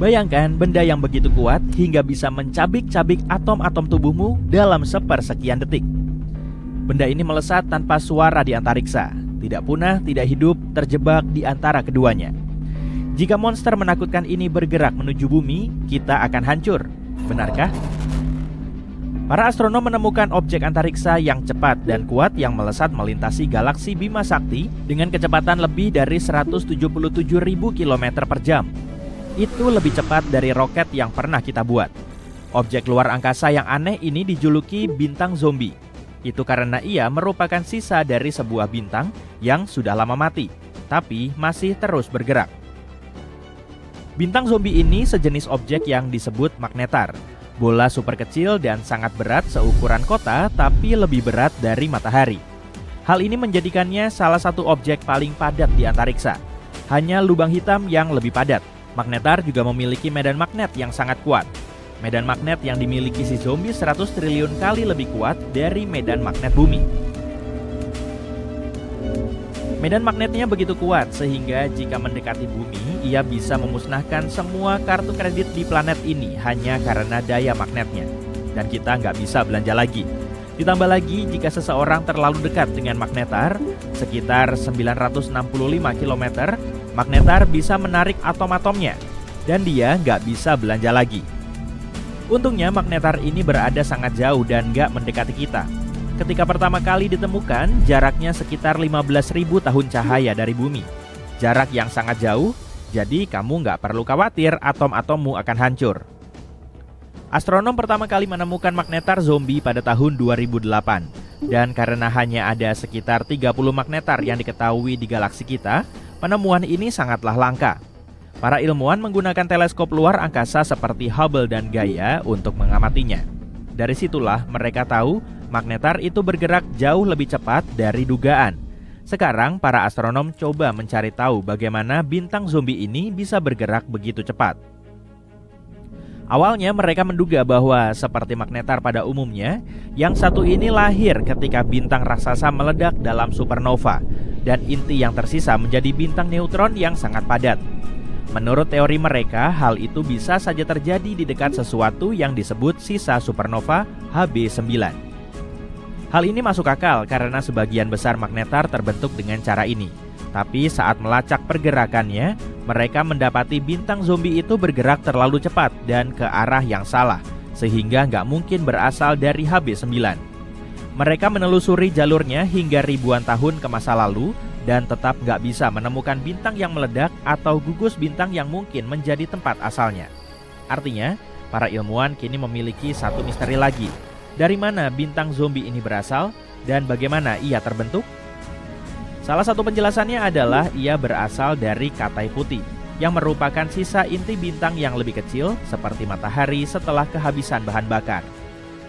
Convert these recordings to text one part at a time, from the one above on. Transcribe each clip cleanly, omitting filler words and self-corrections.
Bayangkan benda yang begitu kuat hingga bisa mencabik-cabik atom-atom tubuhmu dalam sepersekian detik. Benda ini melesat tanpa suara di antariksa, tidak punah, tidak hidup, terjebak di antara keduanya. Jika monster menakutkan ini bergerak menuju bumi, kita akan hancur. Benarkah? Para astronom menemukan objek antariksa yang cepat dan kuat yang melesat melintasi galaksi Bima Sakti dengan kecepatan lebih dari 177.000 km per jam. Itu lebih cepat dari roket yang pernah kita buat. Objek luar angkasa yang aneh ini dijuluki bintang zombie. Itu karena ia merupakan sisa dari sebuah bintang yang sudah lama mati, tapi masih terus bergerak. Bintang zombie ini sejenis objek yang disebut magnetar. Bola super kecil dan sangat berat seukuran kota, tapi lebih berat dari matahari. Hal ini menjadikannya salah satu objek paling padat di antariksa. Hanya lubang hitam yang lebih padat. Magnetar juga memiliki medan magnet yang sangat kuat. Medan magnet yang dimiliki si zombie 100 triliun kali lebih kuat dari medan magnet bumi. Medan magnetnya begitu kuat sehingga jika mendekati bumi, ia bisa memusnahkan semua kartu kredit di planet ini hanya karena daya magnetnya. Dan kita nggak bisa belanja lagi. Ditambah lagi jika seseorang terlalu dekat dengan magnetar, sekitar 965 km, magnetar bisa menarik atom-atomnya, dan dia nggak bisa belanja lagi. Untungnya magnetar ini berada sangat jauh dan nggak mendekati kita. Ketika pertama kali ditemukan, jaraknya sekitar 15.000 tahun cahaya dari bumi. Jarak yang sangat jauh, jadi kamu nggak perlu khawatir atom-atommu akan hancur. Astronom pertama kali menemukan magnetar zombie pada tahun 2008. Dan karena hanya ada sekitar 30 magnetar yang diketahui di galaksi kita, penemuan ini sangatlah langka. Para ilmuwan menggunakan teleskop luar angkasa seperti Hubble dan Gaia untuk mengamatinya. Dari situlah mereka tahu magnetar itu bergerak jauh lebih cepat dari dugaan. Sekarang para astronom coba mencari tahu bagaimana bintang zombie ini bisa bergerak begitu cepat. Awalnya mereka menduga bahwa seperti magnetar pada umumnya, yang satu ini lahir ketika bintang raksasa meledak dalam supernova dan inti yang tersisa menjadi bintang neutron yang sangat padat. Menurut teori mereka, hal itu bisa saja terjadi di dekat sesuatu yang disebut sisa supernova HB9. Hal ini masuk akal karena sebagian besar magnetar terbentuk dengan cara ini. Tapi saat melacak pergerakannya, mereka mendapati bintang zombie itu bergerak terlalu cepat dan ke arah yang salah, sehingga nggak mungkin berasal dari HB9. Mereka menelusuri jalurnya hingga ribuan tahun ke masa lalu, dan tetap nggak bisa menemukan bintang yang meledak atau gugus bintang yang mungkin menjadi tempat asalnya. Artinya, para ilmuwan kini memiliki satu misteri lagi. Dari mana bintang zombie ini berasal, dan bagaimana ia terbentuk? Salah satu penjelasannya adalah ia berasal dari katai putih, yang merupakan sisa inti bintang yang lebih kecil seperti matahari setelah kehabisan bahan bakar.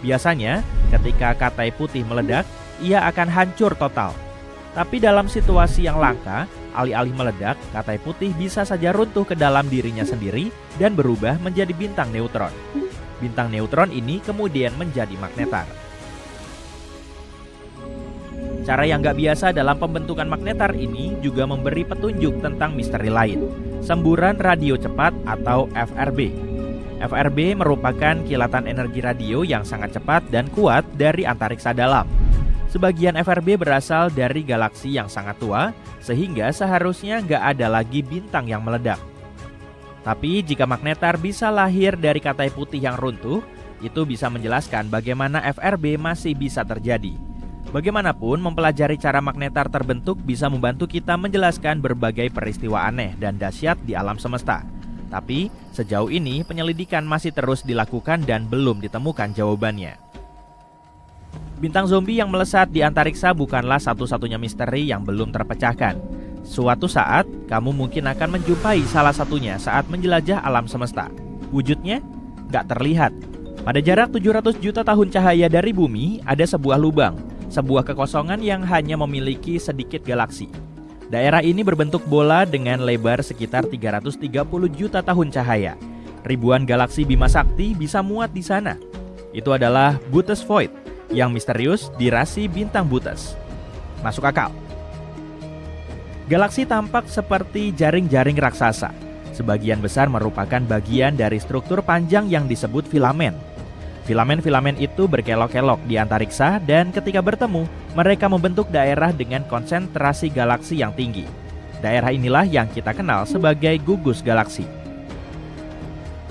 Biasanya, ketika katai putih meledak, ia akan hancur total. Tapi dalam situasi yang langka, alih-alih meledak, katai putih bisa saja runtuh ke dalam dirinya sendiri dan berubah menjadi bintang neutron. Bintang neutron ini kemudian menjadi magnetar. Cara yang nggak biasa dalam pembentukan magnetar ini juga memberi petunjuk tentang misteri lain, semburan radio cepat atau FRB. FRB merupakan kilatan energi radio yang sangat cepat dan kuat dari antariksa dalam. Sebagian FRB berasal dari galaksi yang sangat tua, sehingga seharusnya nggak ada lagi bintang yang meledak. Tapi jika magnetar bisa lahir dari katai putih yang runtuh, itu bisa menjelaskan bagaimana FRB masih bisa terjadi. Bagaimanapun, mempelajari cara magnetar terbentuk bisa membantu kita menjelaskan berbagai peristiwa aneh dan dahsyat di alam semesta. Tapi, sejauh ini penyelidikan masih terus dilakukan dan belum ditemukan jawabannya. Bintang zombie yang melesat di antariksa bukanlah satu-satunya misteri yang belum terpecahkan. Suatu saat, kamu mungkin akan menjumpai salah satunya saat menjelajah alam semesta. Wujudnya nggak terlihat. Pada jarak 700 juta tahun cahaya dari bumi, ada sebuah lubang. Sebuah kekosongan yang hanya memiliki sedikit galaksi. Daerah ini berbentuk bola dengan lebar sekitar 330 juta tahun cahaya. Ribuan galaksi Bima Sakti bisa muat di sana. Itu adalah Boötes Void, yang misterius di rasi bintang Boötes. Masuk akal. Galaksi tampak seperti jaring-jaring raksasa. Sebagian besar merupakan bagian dari struktur panjang yang disebut filamen. Filamen-filamen itu berkelok-kelok di antariksa dan ketika bertemu, mereka membentuk daerah dengan konsentrasi galaksi yang tinggi. Daerah inilah yang kita kenal sebagai gugus galaksi.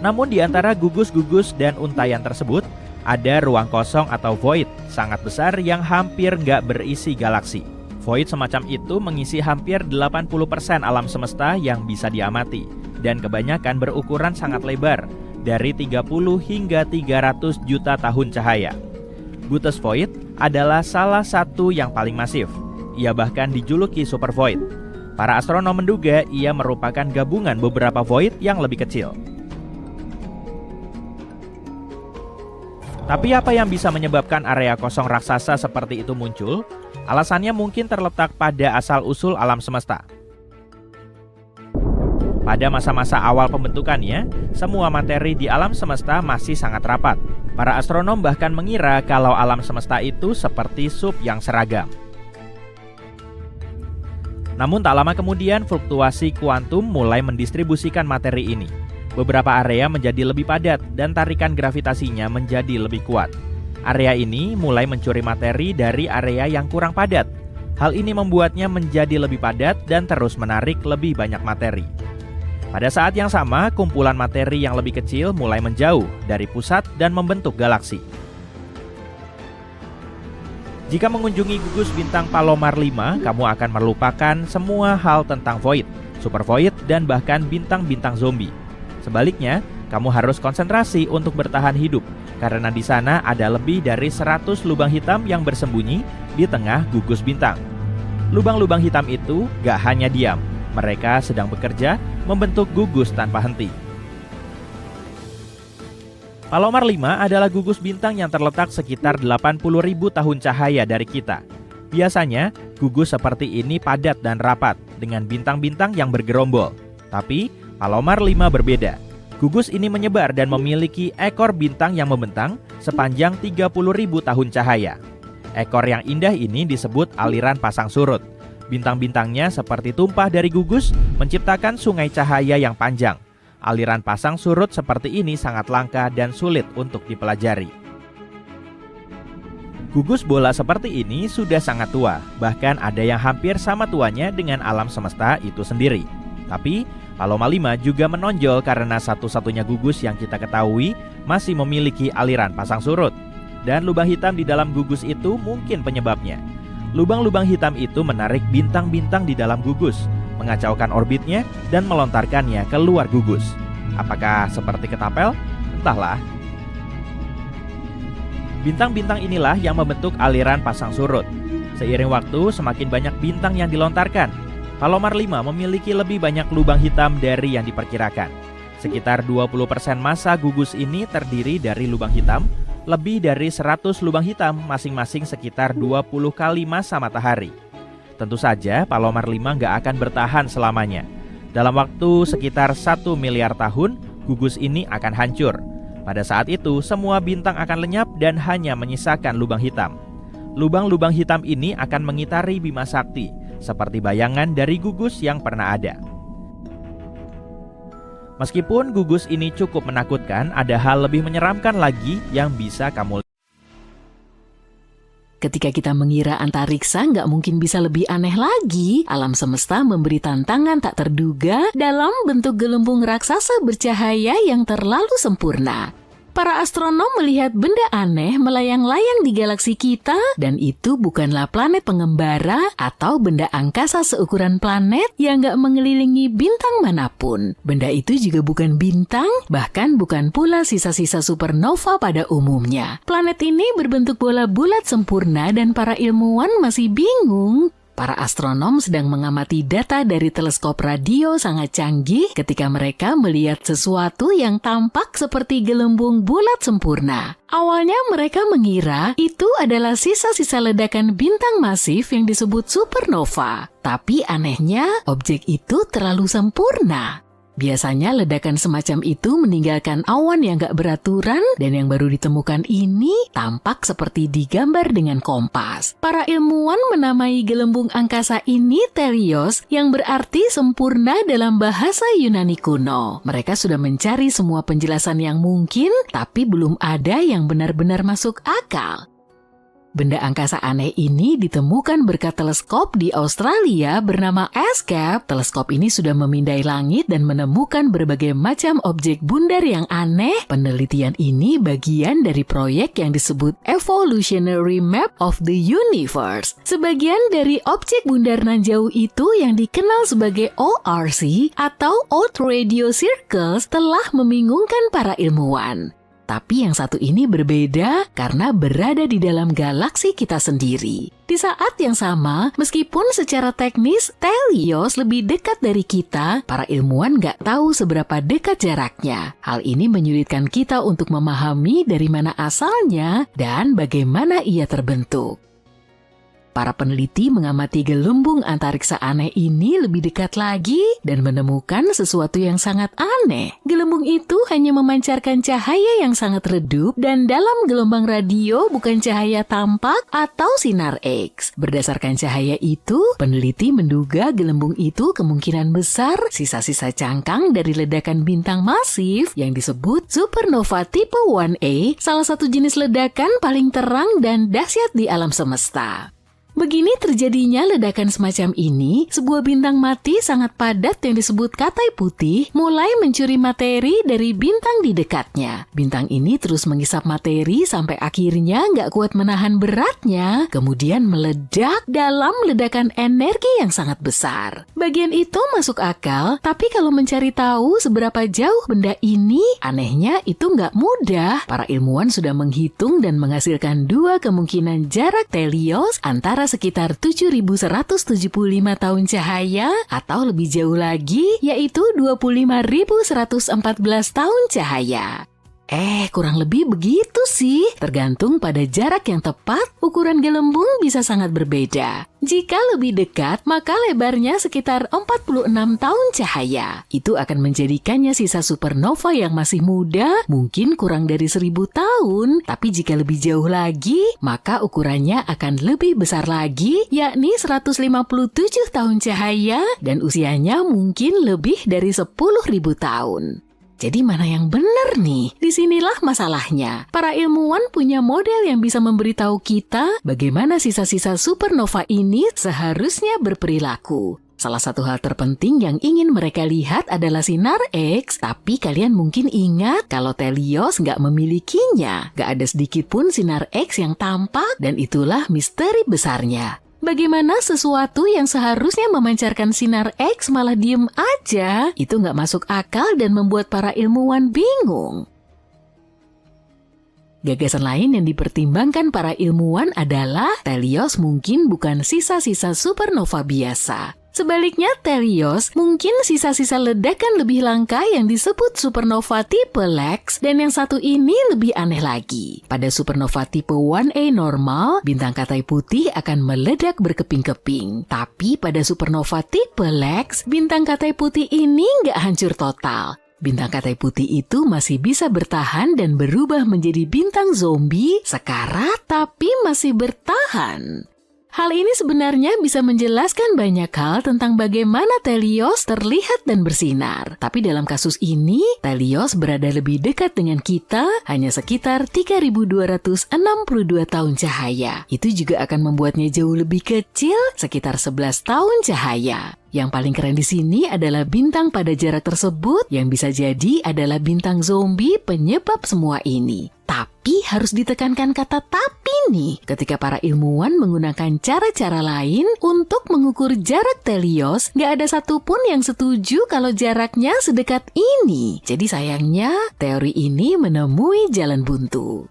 Namun di antara gugus-gugus dan untayan tersebut, ada ruang kosong atau void sangat besar yang hampir nggak berisi galaksi. Void semacam itu mengisi hampir 80% alam semesta yang bisa diamati, dan kebanyakan berukuran sangat lebar, dari 30 hingga 300 juta tahun cahaya. Boötes Void adalah salah satu yang paling masif. Ia bahkan dijuluki Super Void. Para astronom menduga ia merupakan gabungan beberapa void yang lebih kecil. Tapi apa yang bisa menyebabkan area kosong raksasa seperti itu muncul? Alasannya mungkin terletak pada asal-usul alam semesta. Pada masa-masa awal pembentukannya, semua materi di alam semesta masih sangat rapat. Para astronom bahkan mengira kalau alam semesta itu seperti sup yang seragam. Namun tak lama kemudian fluktuasi kuantum mulai mendistribusikan materi ini. Beberapa area menjadi lebih padat dan tarikan gravitasinya menjadi lebih kuat. Area ini mulai mencuri materi dari area yang kurang padat. Hal ini membuatnya menjadi lebih padat dan terus menarik lebih banyak materi. Pada saat yang sama, kumpulan materi yang lebih kecil mulai menjauh dari pusat dan membentuk galaksi. Jika mengunjungi gugus bintang Palomar 5, kamu akan melupakan semua hal tentang void, super void, dan bahkan bintang-bintang zombie. Sebaliknya, kamu harus konsentrasi untuk bertahan hidup, karena di sana ada lebih dari 100 lubang hitam yang bersembunyi di tengah gugus bintang. Lubang-lubang hitam itu gak hanya diam, mereka sedang bekerja membentuk gugus tanpa henti. Palomar 5 adalah gugus bintang yang terletak sekitar 80.000 tahun cahaya dari kita. Biasanya, gugus seperti ini padat dan rapat dengan bintang-bintang yang bergerombol. Tapi, Palomar 5 berbeda. Gugus ini menyebar dan memiliki ekor bintang yang membentang sepanjang 30.000 tahun cahaya. Ekor yang indah ini disebut aliran pasang surut. Bintang-bintangnya seperti tumpah dari gugus, menciptakan sungai cahaya yang panjang. Aliran pasang surut seperti ini sangat langka dan sulit untuk dipelajari. Gugus bola seperti ini sudah sangat tua, bahkan ada yang hampir sama tuanya dengan alam semesta itu sendiri. Tapi, Palomar 5 juga menonjol karena satu-satunya gugus yang kita ketahui masih memiliki aliran pasang surut. Dan lubang hitam di dalam gugus itu mungkin penyebabnya. Lubang-lubang hitam itu menarik bintang-bintang di dalam gugus, mengacaukan orbitnya dan melontarkannya keluar gugus. Apakah seperti ketapel? Entahlah. Bintang-bintang inilah yang membentuk aliran pasang surut. Seiring waktu, semakin banyak bintang yang dilontarkan. Palomar 5 memiliki lebih banyak lubang hitam dari yang diperkirakan. Sekitar 20% massa gugus ini terdiri dari lubang hitam. Lebih dari 100 lubang hitam, masing-masing sekitar 20 kali massa matahari. Tentu saja Palomar 5 nggak akan bertahan selamanya. Dalam waktu sekitar 1 miliar tahun, gugus ini akan hancur. Pada saat itu, semua bintang akan lenyap dan hanya menyisakan lubang hitam. Lubang-lubang hitam ini akan mengitari Bima Sakti, seperti bayangan dari gugus yang pernah ada. Meskipun gugus ini cukup menakutkan, ada hal lebih menyeramkan lagi yang bisa kamu lihat. Ketika kita mengira antariksa nggak mungkin bisa lebih aneh lagi, alam semesta memberi tantangan tak terduga dalam bentuk gelembung raksasa bercahaya yang terlalu sempurna. Para astronom melihat benda aneh melayang-layang di galaksi kita, dan itu bukanlah planet pengembara atau benda angkasa seukuran planet yang nggak mengelilingi bintang manapun. Benda itu juga bukan bintang, bahkan bukan pula sisa-sisa supernova pada umumnya. Planet ini berbentuk bola bulat sempurna dan para ilmuwan masih bingung. Para astronom sedang mengamati data dari teleskop radio sangat canggih ketika mereka melihat sesuatu yang tampak seperti gelembung bulat sempurna. Awalnya mereka mengira itu adalah sisa-sisa ledakan bintang masif yang disebut supernova. Tapi anehnya, objek itu terlalu sempurna. Biasanya ledakan semacam itu meninggalkan awan yang gak beraturan dan yang baru ditemukan ini tampak seperti digambar dengan kompas. Para ilmuwan menamai gelembung angkasa ini Telios yang berarti sempurna dalam bahasa Yunani kuno. Mereka sudah mencari semua penjelasan yang mungkin, tapi belum ada yang benar-benar masuk akal. Benda angkasa aneh ini ditemukan berkat teleskop di Australia bernama ESCAP. Teleskop ini sudah memindai langit dan menemukan berbagai macam objek bundar yang aneh. Penelitian ini bagian dari proyek yang disebut Evolutionary Map of the Universe. Sebagian dari objek bundar nan jauh itu yang dikenal sebagai ORC atau Old Radio Circles telah membingungkan para ilmuwan. Tapi yang satu ini berbeda karena berada di dalam galaksi kita sendiri. Di saat yang sama, meskipun secara teknis Telios lebih dekat dari kita, para ilmuwan nggak tahu seberapa dekat jaraknya. Hal ini menyulitkan kita untuk memahami dari mana asalnya dan bagaimana ia terbentuk. Para peneliti mengamati gelembung antariksa aneh ini lebih dekat lagi dan menemukan sesuatu yang sangat aneh. Gelembung itu hanya memancarkan cahaya yang sangat redup dan dalam gelombang radio bukan cahaya tampak atau sinar X. Berdasarkan cahaya itu, peneliti menduga gelembung itu kemungkinan besar sisa-sisa cangkang dari ledakan bintang masif yang disebut supernova tipe 1A, salah satu jenis ledakan paling terang dan dahsyat di alam semesta. Begini terjadinya ledakan semacam ini, sebuah bintang mati sangat padat yang disebut katai putih mulai mencuri materi dari bintang di dekatnya. Bintang ini terus mengisap materi sampai akhirnya nggak kuat menahan beratnya, kemudian meledak dalam ledakan energi yang sangat besar. Bagian itu masuk akal, tapi kalau mencari tahu seberapa jauh benda ini, anehnya itu nggak mudah. Para ilmuwan sudah menghitung dan menghasilkan dua kemungkinan jarak Telios antara sekitar 7.175 tahun cahaya atau lebih jauh lagi yaitu 25.114 tahun cahaya. Kurang lebih begitu sih. Tergantung pada jarak yang tepat, ukuran gelembung bisa sangat berbeda. Jika lebih dekat, maka lebarnya sekitar 46 tahun cahaya. Itu akan menjadikannya sisa supernova yang masih muda, mungkin kurang dari 1.000 tahun. Tapi jika lebih jauh lagi, maka ukurannya akan lebih besar lagi, yakni 157 tahun cahaya, dan usianya mungkin lebih dari 10.000 tahun. Jadi mana yang benar nih? Disinilah masalahnya. Para ilmuwan punya model yang bisa memberitahu kita bagaimana sisa-sisa supernova ini seharusnya berperilaku. Salah satu hal terpenting yang ingin mereka lihat adalah sinar X, tapi kalian mungkin ingat kalau Telios nggak memilikinya. Nggak ada sedikit pun sinar X yang tampak dan itulah misteri besarnya. Bagaimana sesuatu yang seharusnya memancarkan sinar X malah diem aja? Itu nggak masuk akal dan membuat para ilmuwan bingung. Gagasan lain yang dipertimbangkan para ilmuwan adalah Telios mungkin bukan sisa-sisa supernova biasa. Sebaliknya, Telios mungkin sisa-sisa ledakan lebih langka yang disebut supernova tipe Lex, dan yang satu ini lebih aneh lagi. Pada supernova tipe 1A normal, bintang katai putih akan meledak berkeping-keping. Tapi pada supernova tipe Lex, bintang katai putih ini nggak hancur total. Bintang katai putih itu masih bisa bertahan dan berubah menjadi bintang zombie sekarat tapi masih bertahan. Hal ini sebenarnya bisa menjelaskan banyak hal tentang bagaimana Telios terlihat dan bersinar. Tapi dalam kasus ini, Telios berada lebih dekat dengan kita hanya sekitar 3.262 tahun cahaya. Itu juga akan membuatnya jauh lebih kecil, sekitar 11 tahun cahaya. Yang paling keren di sini adalah bintang pada jarak tersebut yang bisa jadi adalah bintang zombie penyebab semua ini. Tapi harus ditekankan kata tapi nih, ketika para ilmuwan menggunakan cara-cara lain untuk mengukur jarak Telios, nggak ada satupun yang setuju kalau jaraknya sedekat ini. Jadi sayangnya, teori ini menemui jalan buntu.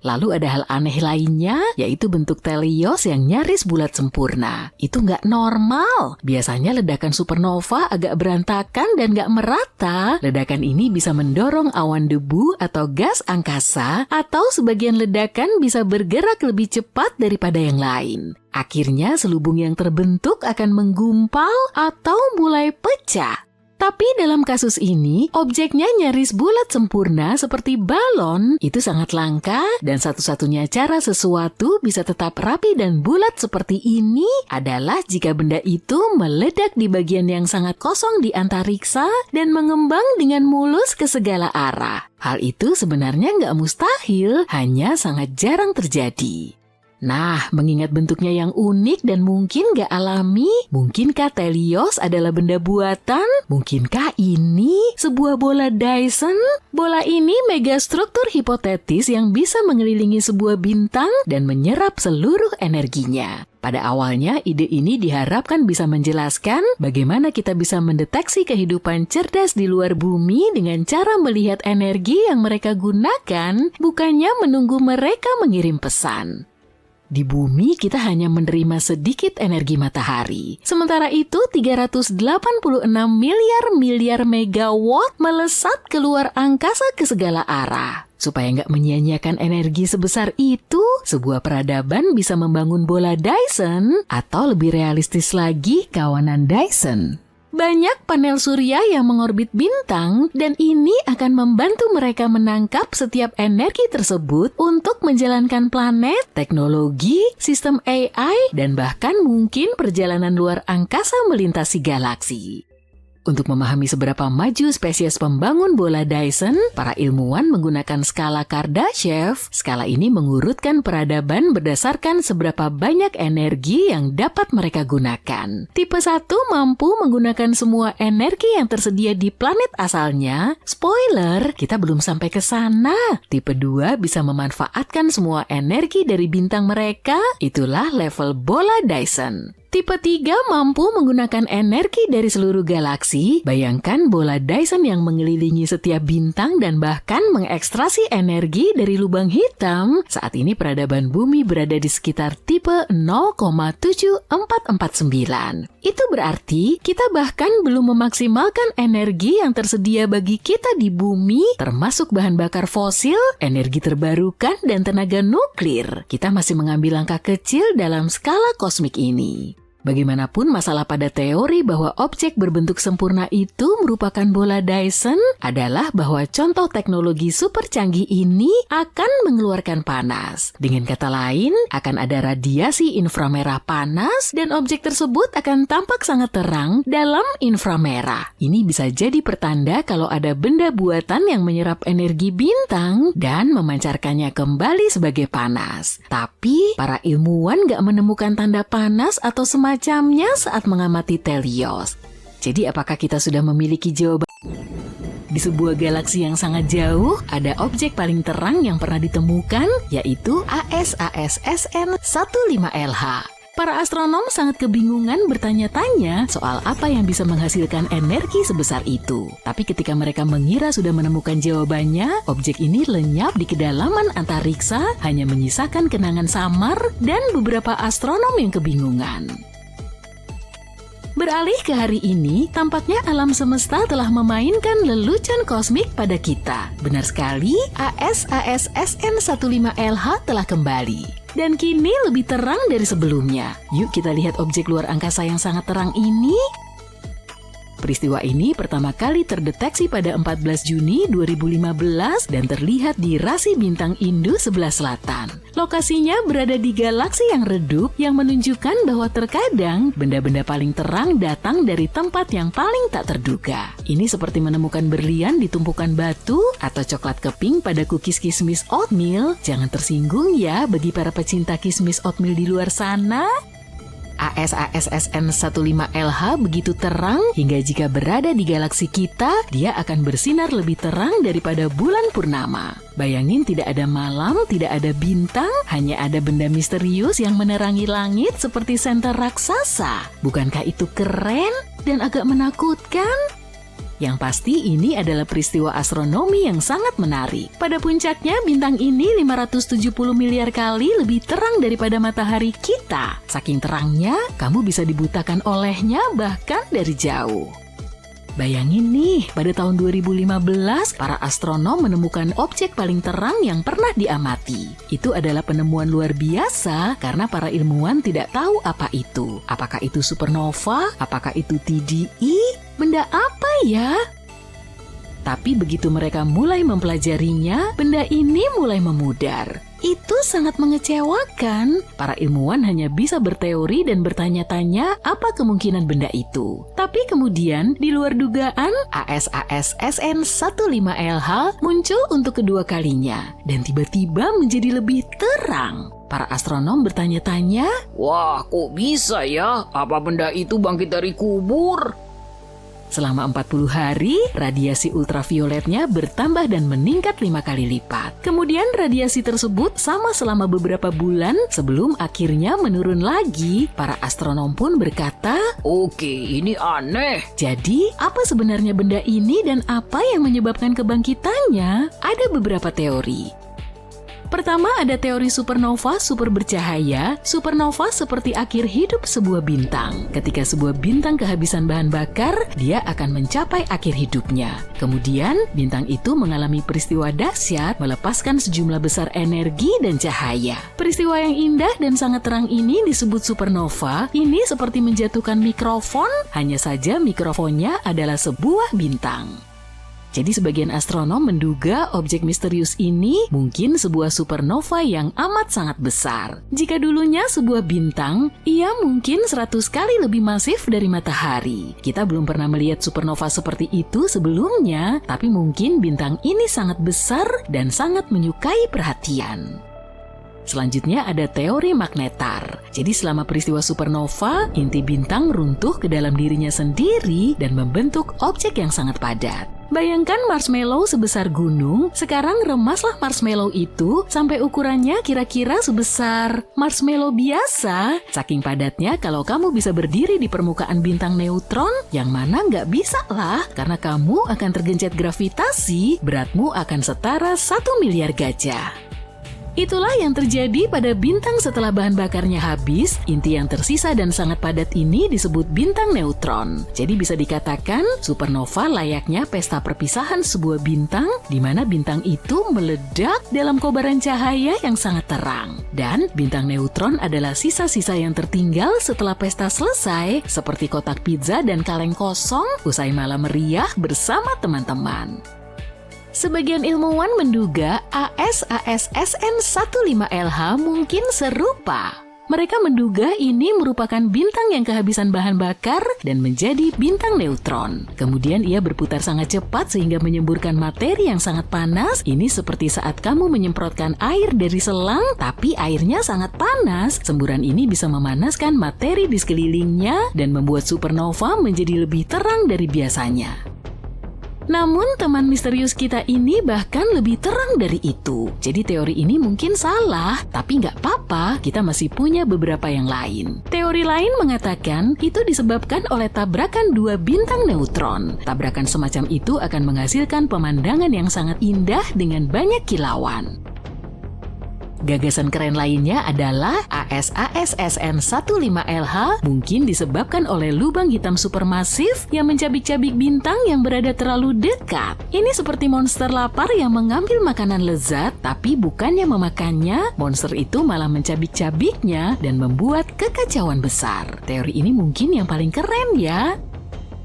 Lalu ada hal aneh lainnya, yaitu bentuk Telios yang nyaris bulat sempurna. Itu nggak normal. Biasanya ledakan supernova agak berantakan dan nggak merata. Ledakan ini bisa mendorong awan debu atau gas angkasa, atau sebagian ledakan bisa bergerak lebih cepat daripada yang lain. Akhirnya selubung yang terbentuk akan menggumpal atau mulai pecah. Tapi dalam kasus ini, objeknya nyaris bulat sempurna seperti balon. Itu sangat langka, dan satu-satunya cara sesuatu bisa tetap rapi dan bulat seperti ini adalah jika benda itu meledak di bagian yang sangat kosong di antariksa dan mengembang dengan mulus ke segala arah. Hal itu sebenarnya nggak mustahil, hanya sangat jarang terjadi. Nah, mengingat bentuknya yang unik dan mungkin gak alami, mungkinkah Telios adalah benda buatan? Mungkinkah ini sebuah bola Dyson? Bola ini megastruktur hipotetis yang bisa mengelilingi sebuah bintang dan menyerap seluruh energinya. Pada awalnya, ide ini diharapkan bisa menjelaskan bagaimana kita bisa mendeteksi kehidupan cerdas di luar bumi dengan cara melihat energi yang mereka gunakan, bukannya menunggu mereka mengirim pesan. Di bumi kita hanya menerima sedikit energi matahari. Sementara itu 386 miliar megawatt melesat keluar angkasa ke segala arah. Supaya nggak menyia-nyiakan energi sebesar itu, sebuah peradaban bisa membangun bola Dyson atau lebih realistis lagi kawanan Dyson. Banyak panel surya yang mengorbit bintang dan ini akan membantu mereka menangkap setiap energi tersebut untuk menjalankan planet, teknologi, sistem AI, dan bahkan mungkin perjalanan luar angkasa melintasi galaksi. Untuk memahami seberapa maju spesies pembangun bola Dyson, para ilmuwan menggunakan skala Kardashev. Skala ini mengurutkan peradaban berdasarkan seberapa banyak energi yang dapat mereka gunakan. Tipe 1 mampu menggunakan semua energi yang tersedia di planet asalnya. Spoiler, kita belum sampai ke sana. Tipe 2 bisa memanfaatkan semua energi dari bintang mereka. Itulah level bola Dyson. Tipe 3 mampu menggunakan energi dari seluruh galaksi. Bayangkan bola Dyson yang mengelilingi setiap bintang dan bahkan mengekstrasi energi dari lubang hitam. Saat ini peradaban bumi berada di sekitar tipe 0,7449. Itu berarti kita bahkan belum memaksimalkan energi yang tersedia bagi kita di bumi, termasuk bahan bakar fosil, energi terbarukan, dan tenaga nuklir. Kita masih mengambil langkah kecil dalam skala kosmik ini. Bagaimanapun masalah pada teori bahwa objek berbentuk sempurna itu merupakan bola Dyson adalah bahwa contoh teknologi super canggih ini akan mengeluarkan panas. Dengan kata lain, akan ada radiasi inframerah panas dan objek tersebut akan tampak sangat terang dalam inframerah. Ini bisa jadi pertanda kalau ada benda buatan yang menyerap energi bintang dan memancarkannya kembali sebagai panas. Tapi, para ilmuwan gak menemukan tanda panas atau semacamnya saat mengamati Telios. Jadi apakah kita sudah memiliki jawaban? Di sebuah galaksi yang sangat jauh, ada objek paling terang yang pernah ditemukan, yaitu ASAS-SN 15LH. Para astronom sangat kebingungan bertanya-tanya soal apa yang bisa menghasilkan energi sebesar itu. Tapi ketika mereka mengira sudah menemukan jawabannya, objek ini lenyap di kedalaman antariksa, hanya menyisakan kenangan samar dan beberapa astronom yang kebingungan. Beralih ke hari ini, tampaknya alam semesta telah memainkan lelucon kosmik pada kita. Benar sekali, ASAS-SN 15LH telah kembali. Dan kini lebih terang dari sebelumnya. Yuk kita lihat objek luar angkasa yang sangat terang ini. Peristiwa ini pertama kali terdeteksi pada 14 Juni 2015 dan terlihat di rasi bintang Indu sebelah selatan. Lokasinya berada di galaksi yang redup yang menunjukkan bahwa terkadang benda-benda paling terang datang dari tempat yang paling tak terduga. Ini seperti menemukan berlian di tumpukan batu atau coklat keping pada cookies kismis oatmeal. Jangan tersinggung ya bagi para pecinta kismis oatmeal di luar sana. ASAS-SN 15LH begitu terang hingga jika berada di galaksi kita, dia akan bersinar lebih terang daripada bulan purnama. Bayangin tidak ada malam, tidak ada bintang, hanya ada benda misterius yang menerangi langit seperti senter raksasa. Bukankah itu keren dan agak menakutkan? Yang pasti ini adalah peristiwa astronomi yang sangat menarik. Pada puncaknya, bintang ini 570 miliar kali lebih terang daripada matahari kita. Saking terangnya, kamu bisa dibutakan olehnya bahkan dari jauh. Bayangin nih, pada tahun 2015, para astronom menemukan objek paling terang yang pernah diamati. Itu adalah penemuan luar biasa karena para ilmuwan tidak tahu apa itu. Apakah itu supernova? Apakah itu TDE? Benda apa ya? Tapi begitu mereka mulai mempelajarinya, benda ini mulai memudar. Itu sangat mengecewakan. Para ilmuwan hanya bisa berteori dan bertanya-tanya apa kemungkinan benda itu. Tapi kemudian, di luar dugaan, ASAS SN15LH muncul untuk kedua kalinya dan tiba-tiba menjadi lebih terang. Para astronom bertanya-tanya, "Wah, kok bisa ya? Apa benda itu bangkit dari kubur?" selama 40 hari, radiasi ultravioletnya bertambah dan meningkat 5 kali lipat. Kemudian radiasi tersebut sama selama beberapa bulan sebelum akhirnya menurun lagi. Para astronom pun berkata, "Oke, ini aneh." jadi apa sebenarnya benda ini dan apa yang menyebabkan kebangkitannya? Ada beberapa teori. Pertama, ada teori supernova super bercahaya. Supernova seperti akhir hidup sebuah bintang. Ketika sebuah bintang kehabisan bahan bakar, dia akan mencapai akhir hidupnya. Kemudian, bintang itu mengalami peristiwa dahsyat, melepaskan sejumlah besar energi dan cahaya. Peristiwa yang indah dan sangat terang ini disebut supernova. Ini seperti menjatuhkan mikrofon, hanya saja mikrofonnya adalah sebuah bintang. Jadi sebagian astronom menduga objek misterius ini mungkin sebuah supernova yang amat sangat besar. Jika dulunya sebuah bintang, ia mungkin 100 kali lebih masif dari matahari. Kita belum pernah melihat supernova seperti itu sebelumnya, tapi mungkin bintang ini sangat besar dan sangat menyukai perhatian. Selanjutnya ada teori magnetar. Jadi selama peristiwa supernova, inti bintang runtuh ke dalam dirinya sendiri dan membentuk objek yang sangat padat. Bayangkan marshmallow sebesar gunung, sekarang remaslah marshmallow itu sampai ukurannya kira-kira sebesar marshmallow biasa. Saking padatnya kalau kamu bisa berdiri di permukaan bintang neutron, yang mana nggak bisa lah, karena kamu akan tergencet gravitasi, beratmu akan setara 1 miliar gajah. Itulah yang terjadi pada bintang setelah bahan bakarnya habis. Inti yang tersisa dan sangat padat ini disebut bintang neutron. Jadi bisa dikatakan supernova layaknya pesta perpisahan sebuah bintang, di mana bintang itu meledak dalam kobaran cahaya yang sangat terang. Dan bintang neutron adalah sisa-sisa yang tertinggal setelah pesta selesai, seperti kotak pizza dan kaleng kosong usai malam meriah bersama teman-teman. Sebagian ilmuwan menduga ASAS SN15LH mungkin serupa. Mereka menduga ini merupakan bintang yang kehabisan bahan bakar dan menjadi bintang neutron. Kemudian ia berputar sangat cepat sehingga menyemburkan materi yang sangat panas. Ini seperti saat kamu menyemprotkan air dari selang, tapi airnya sangat panas. Semburan ini bisa memanaskan materi di sekelilingnya dan membuat supernova menjadi lebih terang dari biasanya. Namun teman misterius kita ini bahkan lebih terang dari itu. Jadi teori ini mungkin salah, tapi nggak apa-apa, kita masih punya beberapa yang lain. Teori lain mengatakan itu disebabkan oleh tabrakan dua bintang neutron. Tabrakan semacam itu akan menghasilkan pemandangan yang sangat indah dengan banyak kilauan. Gagasan keren lainnya adalah ASAS SN15LH mungkin disebabkan oleh lubang hitam supermasif yang mencabik-cabik bintang yang berada terlalu dekat. Ini seperti monster lapar yang mengambil makanan lezat, tapi bukannya memakannya, monster itu malah mencabik-cabiknya dan membuat kekacauan besar. Teori ini mungkin yang paling keren ya.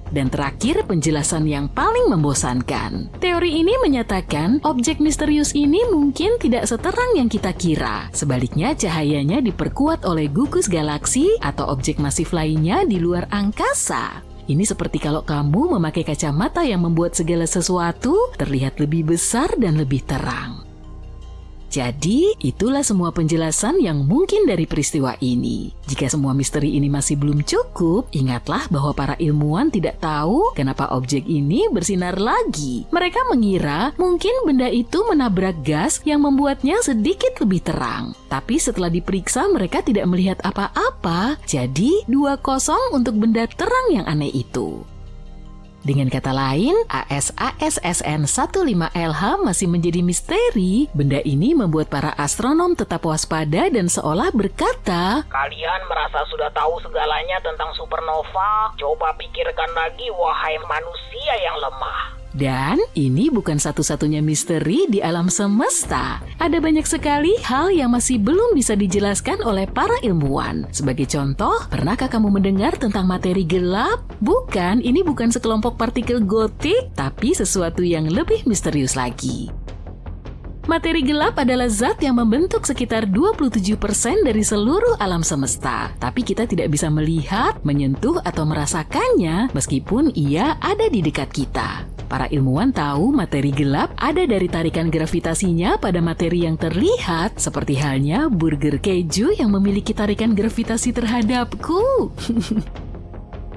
Dan terakhir, penjelasan yang paling membosankan. Teori ini menyatakan objek misterius ini mungkin tidak seterang yang kita kira. Sebaliknya, cahayanya diperkuat oleh gugus galaksi atau objek masif lainnya di luar angkasa. Ini seperti kalau kamu memakai kacamata yang membuat segala sesuatu terlihat lebih besar dan lebih terang. Jadi, itulah semua penjelasan yang mungkin dari peristiwa ini. Jika semua misteri ini masih belum cukup, ingatlah bahwa para ilmuwan tidak tahu kenapa objek ini bersinar lagi. Mereka mengira mungkin benda itu menabrak gas yang membuatnya sedikit lebih terang. Tapi setelah diperiksa mereka tidak melihat apa-apa, jadi 2-0 untuk benda terang yang aneh itu. Dengan kata lain, ASAS SN15LH masih menjadi misteri. Benda ini membuat para astronom tetap waspada dan seolah berkata, "Kalian merasa sudah tahu segalanya tentang supernova? Coba pikirkan lagi, wahai manusia yang lemah." Dan ini bukan satu-satunya misteri di alam semesta. Ada banyak sekali hal yang masih belum bisa dijelaskan oleh para ilmuwan. Sebagai contoh, pernahkah kamu mendengar tentang materi gelap? Bukan, ini bukan sekelompok partikel gotik, tapi sesuatu yang lebih misterius lagi. Materi gelap adalah zat yang membentuk sekitar 27% dari seluruh alam semesta. Tapi kita tidak bisa melihat, menyentuh, atau merasakannya meskipun ia ada di dekat kita. Para ilmuwan tahu materi gelap ada dari tarikan gravitasinya pada materi yang terlihat, seperti halnya burger keju yang memiliki tarikan gravitasi terhadapku.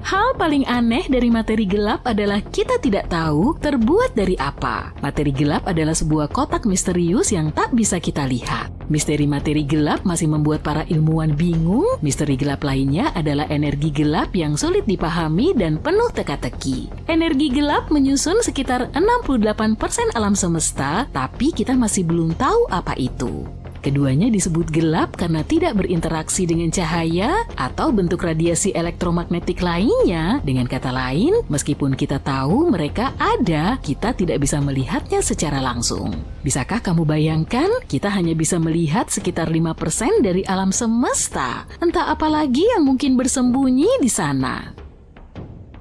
Hal paling aneh dari materi gelap adalah kita tidak tahu terbuat dari apa. Materi gelap adalah sebuah kotak misterius yang tak bisa kita lihat. Misteri materi gelap masih membuat para ilmuwan bingung. Misteri gelap lainnya adalah energi gelap yang sulit dipahami dan penuh teka-teki. Energi gelap menyusun sekitar 68% alam semesta, tapi kita masih belum tahu apa itu. Keduanya disebut gelap karena tidak berinteraksi dengan cahaya atau bentuk radiasi elektromagnetik lainnya. Dengan kata lain, meskipun kita tahu mereka ada, kita tidak bisa melihatnya secara langsung. Bisakah kamu bayangkan, kita hanya bisa melihat sekitar 5% dari alam semesta? Entah apa lagi yang mungkin bersembunyi di sana.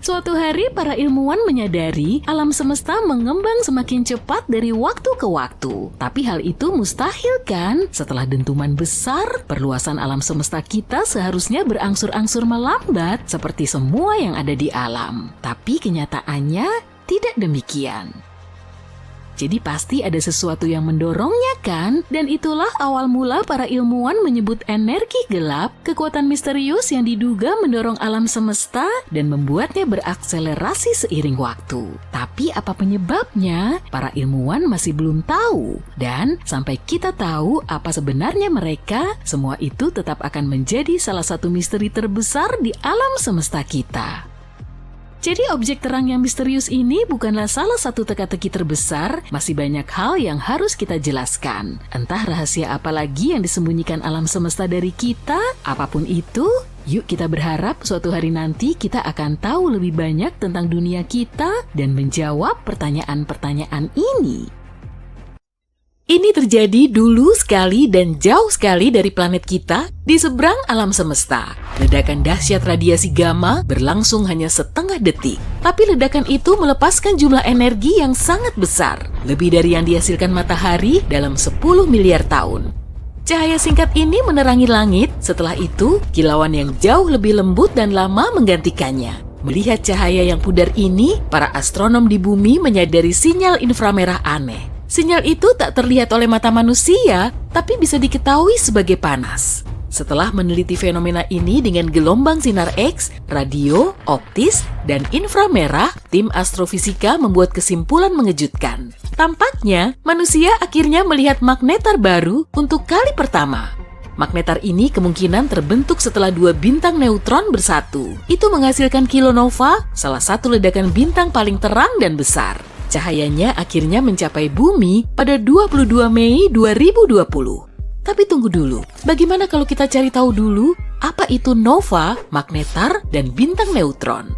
Suatu hari, para ilmuwan menyadari alam semesta mengembang semakin cepat dari waktu ke waktu. Tapi hal itu mustahil kan? Setelah dentuman besar, perluasan alam semesta kita seharusnya berangsur-angsur melambat seperti semua yang ada di alam. Tapi kenyataannya tidak demikian. Jadi pasti ada sesuatu yang mendorongnya kan? Dan itulah awal mula para ilmuwan menyebut energi gelap, kekuatan misterius yang diduga mendorong alam semesta dan membuatnya berakselerasi seiring waktu. Tapi apa penyebabnya? Para ilmuwan masih belum tahu. Dan sampai kita tahu apa sebenarnya mereka, semua itu tetap akan menjadi salah satu misteri terbesar di alam semesta kita. Jadi objek terang yang misterius ini bukanlah salah satu teka-teki terbesar, masih banyak hal yang harus kita jelaskan. Entah rahasia apa lagi yang disembunyikan alam semesta dari kita, apapun itu, yuk kita berharap suatu hari nanti kita akan tahu lebih banyak tentang dunia kita dan menjawab pertanyaan-pertanyaan ini. Ini terjadi dulu sekali dan jauh sekali dari planet kita di seberang alam semesta. Ledakan dahsyat radiasi gamma berlangsung hanya setengah detik. Tapi ledakan itu melepaskan jumlah energi yang sangat besar, lebih dari yang dihasilkan matahari dalam 10 miliar tahun. Cahaya singkat ini menerangi langit, setelah itu kilauan yang jauh lebih lembut dan lama menggantikannya. Melihat cahaya yang pudar ini, para astronom di bumi menyadari sinyal inframerah aneh. Sinyal itu tak terlihat oleh mata manusia, tapi bisa diketahui sebagai panas. Setelah meneliti fenomena ini dengan gelombang sinar X, radio, optis, dan inframerah, tim astrofisika membuat kesimpulan mengejutkan. Tampaknya, manusia akhirnya melihat magnetar baru untuk kali pertama. Magnetar ini kemungkinan terbentuk setelah dua bintang neutron bersatu. Itu menghasilkan kilonova, salah satu ledakan bintang paling terang dan besar. Cahayanya akhirnya mencapai bumi pada 22 Mei 2020. Tapi tunggu dulu, bagaimana kalau kita cari tahu dulu apa itu nova, magnetar, dan bintang neutron?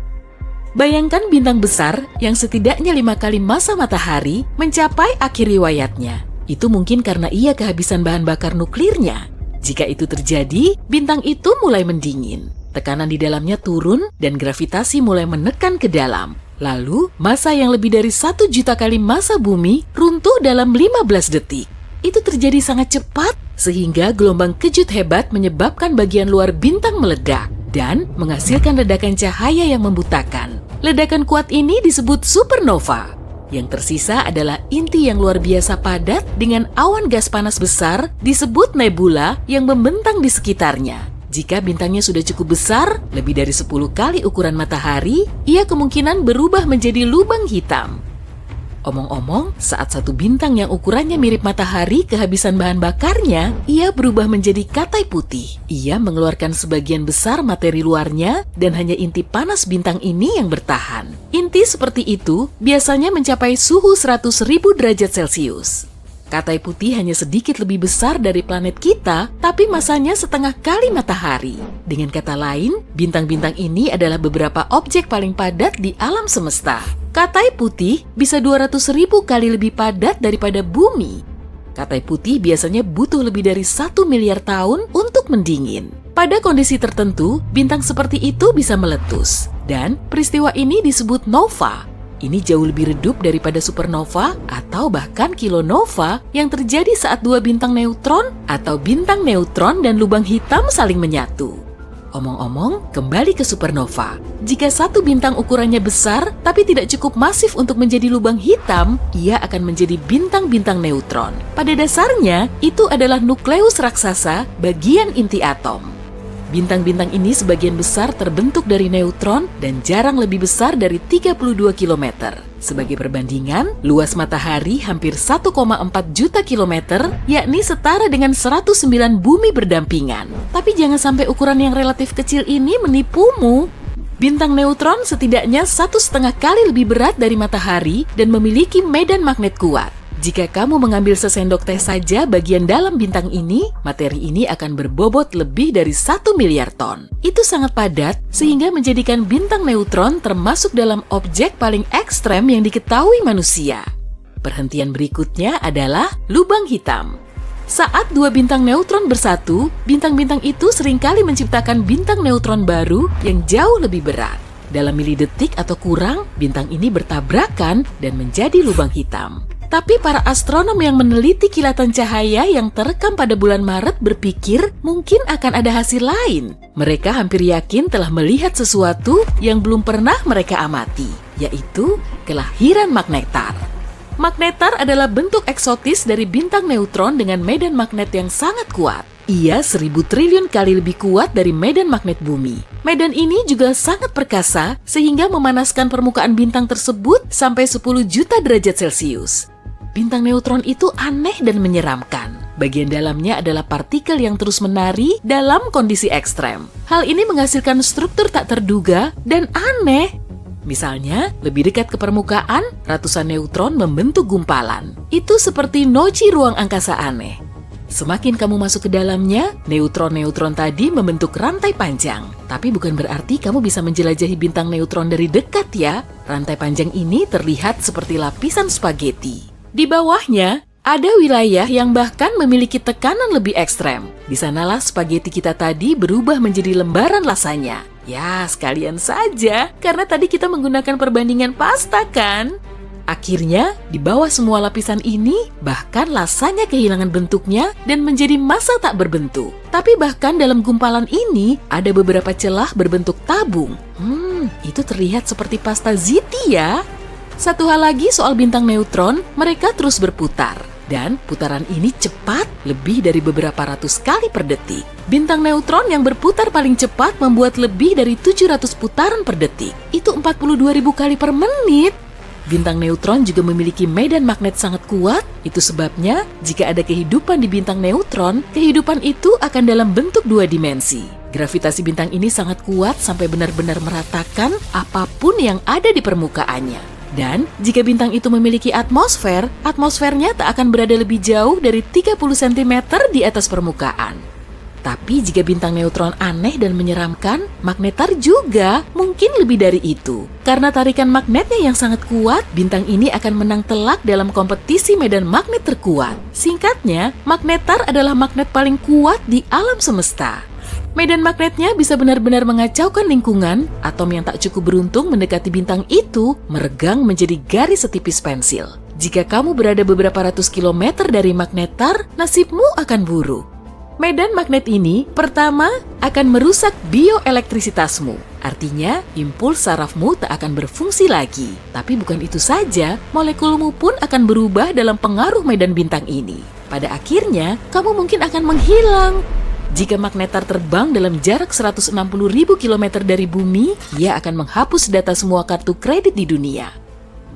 Bayangkan bintang besar yang setidaknya 5 kali massa matahari mencapai akhir riwayatnya. Itu mungkin karena ia kehabisan bahan bakar nuklirnya. Jika itu terjadi, bintang itu mulai mendingin. Tekanan di dalamnya turun dan gravitasi mulai menekan ke dalam. Lalu, massa yang lebih dari 1 juta kali massa bumi runtuh dalam 15 detik. Itu terjadi sangat cepat, sehingga gelombang kejut hebat menyebabkan bagian luar bintang meledak dan menghasilkan ledakan cahaya yang membutakan. Ledakan kuat ini disebut supernova. Yang tersisa adalah inti yang luar biasa padat dengan awan gas panas besar disebut nebula yang membentang di sekitarnya. Jika bintangnya sudah cukup besar, lebih dari 10 kali ukuran matahari, ia kemungkinan berubah menjadi lubang hitam. Omong-omong, saat satu bintang yang ukurannya mirip matahari kehabisan bahan bakarnya, ia berubah menjadi katai putih. Ia mengeluarkan sebagian besar materi luarnya dan hanya inti panas bintang ini yang bertahan. Inti seperti itu biasanya mencapai suhu 100.000 derajat Celcius. Katai putih hanya sedikit lebih besar dari planet kita, tapi masanya setengah kali matahari. Dengan kata lain, bintang-bintang ini adalah beberapa objek paling padat di alam semesta. Katai putih bisa 200.000 kali lebih padat daripada bumi. Katai putih biasanya butuh lebih dari 1 miliar tahun untuk mendingin. Pada kondisi tertentu, bintang seperti itu bisa meletus. Dan peristiwa ini disebut nova. Ini jauh lebih redup daripada supernova atau bahkan kilonova yang terjadi saat dua bintang neutron atau bintang neutron dan lubang hitam saling menyatu. Omong-omong, kembali ke supernova. Jika satu bintang ukurannya besar tapi tidak cukup masif untuk menjadi lubang hitam, ia akan menjadi bintang-bintang neutron. Pada dasarnya, itu adalah nukleus raksasa, bagian inti atom. Bintang-bintang ini sebagian besar terbentuk dari neutron dan jarang lebih besar dari 32 km. Sebagai perbandingan, luas matahari hampir 1,4 juta kilometer, yakni setara dengan 109 bumi berdampingan. Tapi jangan sampai ukuran yang relatif kecil ini menipumu. Bintang neutron setidaknya 1,5 kali lebih berat dari matahari dan memiliki medan magnet kuat. Jika kamu mengambil sesendok teh saja bagian dalam bintang ini, materi ini akan berbobot lebih dari 1 miliar ton. Itu sangat padat sehingga menjadikan bintang neutron termasuk dalam objek paling ekstrem yang diketahui manusia. Perhentian berikutnya adalah lubang hitam. Saat dua bintang neutron bersatu, bintang-bintang itu seringkali menciptakan bintang neutron baru yang jauh lebih berat. Dalam milidetik atau kurang, bintang ini bertabrakan dan menjadi lubang hitam. Tapi para astronom yang meneliti kilatan cahaya yang terekam pada bulan Maret berpikir mungkin akan ada hasil lain. Mereka hampir yakin telah melihat sesuatu yang belum pernah mereka amati, yaitu kelahiran magnetar. Magnetar adalah bentuk eksotis dari bintang neutron dengan medan magnet yang sangat kuat. Ia 1.000 triliun kali lebih kuat dari medan magnet bumi. Medan ini juga sangat perkasa sehingga memanaskan permukaan bintang tersebut sampai 10 juta derajat Celcius. Bintang neutron itu aneh dan menyeramkan. Bagian dalamnya adalah partikel yang terus menari dalam kondisi ekstrem. Hal ini menghasilkan struktur tak terduga dan aneh. Misalnya, lebih dekat ke permukaan, ratusan neutron membentuk gumpalan. Itu seperti noci ruang angkasa aneh. Semakin kamu masuk ke dalamnya, neutron-neutron tadi membentuk rantai panjang. Tapi bukan berarti kamu bisa menjelajahi bintang neutron dari dekat ya. Rantai panjang ini terlihat seperti lapisan spaghetti. Di bawahnya, ada wilayah yang bahkan memiliki tekanan lebih ekstrem. Di sanalah spaghetti kita tadi berubah menjadi lembaran lasanya. Ya, sekalian saja, karena tadi kita menggunakan perbandingan pasta kan? Akhirnya, di bawah semua lapisan ini, bahkan lasanya kehilangan bentuknya dan menjadi massa tak berbentuk. Tapi bahkan dalam gumpalan ini, ada beberapa celah berbentuk tabung. Itu terlihat seperti pasta ziti ya. Satu hal lagi soal bintang neutron, mereka terus berputar. Dan putaran ini cepat, lebih dari beberapa ratus kali per detik. Bintang neutron yang berputar paling cepat membuat lebih dari 700 putaran per detik. Itu 42.000 kali per menit. Bintang neutron juga memiliki medan magnet sangat kuat. Itu sebabnya, jika ada kehidupan di bintang neutron, kehidupan itu akan dalam bentuk 2 dimensi. Gravitasi bintang ini sangat kuat sampai benar-benar meratakan apapun yang ada di permukaannya. Dan jika bintang itu memiliki atmosfer, atmosfernya tak akan berada lebih jauh dari 30 cm di atas permukaan. Tapi jika bintang neutron aneh dan menyeramkan, magnetar juga mungkin lebih dari itu. Karena tarikan magnetnya yang sangat kuat, bintang ini akan menang telak dalam kompetisi medan magnet terkuat. Singkatnya, magnetar adalah magnet paling kuat di alam semesta. Medan magnetnya bisa benar-benar mengacaukan lingkungan. Atom yang tak cukup beruntung mendekati bintang itu meregang menjadi garis setipis pensil. Jika kamu berada beberapa ratus kilometer dari magnetar, nasibmu akan buruk. Medan magnet ini pertama akan merusak bioelektrisitasmu. Artinya, impuls sarafmu tak akan berfungsi lagi. Tapi bukan itu saja, molekulmu pun akan berubah dalam pengaruh medan bintang ini. Pada akhirnya, kamu mungkin akan menghilang. Jika magnetar terbang dalam jarak 160.000 km dari bumi, ia akan menghapus data semua kartu kredit di dunia.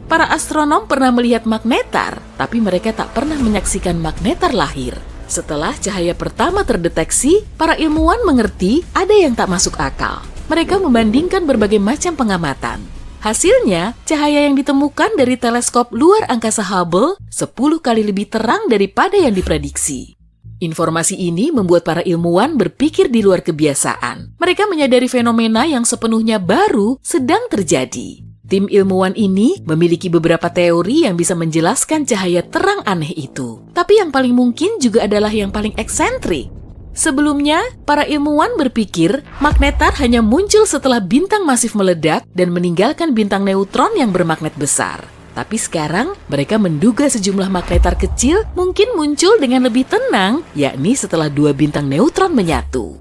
Para astronom pernah melihat magnetar, tapi mereka tak pernah menyaksikan magnetar lahir. Setelah cahaya pertama terdeteksi, para ilmuwan mengerti ada yang tak masuk akal. Mereka membandingkan berbagai macam pengamatan. Hasilnya, cahaya yang ditemukan dari teleskop luar angkasa Hubble 10 kali lebih terang daripada yang diprediksi. Informasi ini membuat para ilmuwan berpikir di luar kebiasaan. Mereka menyadari fenomena yang sepenuhnya baru sedang terjadi. Tim ilmuwan ini memiliki beberapa teori yang bisa menjelaskan cahaya terang aneh itu. Tapi yang paling mungkin juga adalah yang paling eksentrik. Sebelumnya, para ilmuwan berpikir magnetar hanya muncul setelah bintang masif meledak dan meninggalkan bintang neutron yang bermagnet besar. Tapi sekarang, mereka menduga sejumlah magnetar kecil mungkin muncul dengan lebih tenang, yakni setelah dua bintang neutron menyatu.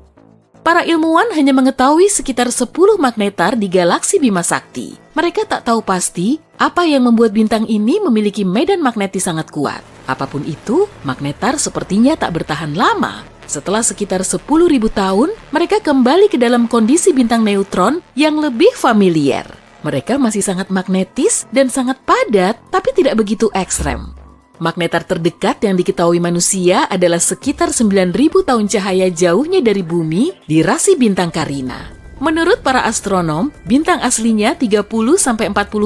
Para ilmuwan hanya mengetahui sekitar 10 magnetar di galaksi Bima Sakti. Mereka tak tahu pasti apa yang membuat bintang ini memiliki medan magnetis sangat kuat. Apapun itu, magnetar sepertinya tak bertahan lama. Setelah sekitar 10.000 tahun, mereka kembali ke dalam kondisi bintang neutron yang lebih familiar. Mereka masih sangat magnetis dan sangat padat, tapi tidak begitu ekstrem. Magnetar terdekat yang diketahui manusia adalah sekitar 9.000 tahun cahaya jauhnya dari bumi di rasi bintang Carina. Menurut para astronom, bintang aslinya 30-40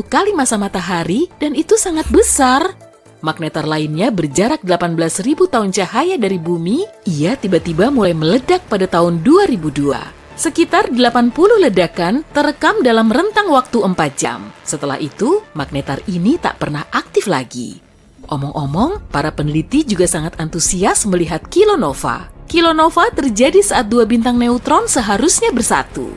kali masa matahari dan itu sangat besar. Magnetar lainnya berjarak 18.000 tahun cahaya dari bumi, ia tiba-tiba mulai meledak pada tahun 2002. Sekitar 80 ledakan terekam dalam rentang waktu 4 jam. Setelah itu, magnetar ini tak pernah aktif lagi. Omong-omong, para peneliti juga sangat antusias melihat kilonova. Kilonova terjadi saat dua bintang neutron seharusnya bersatu.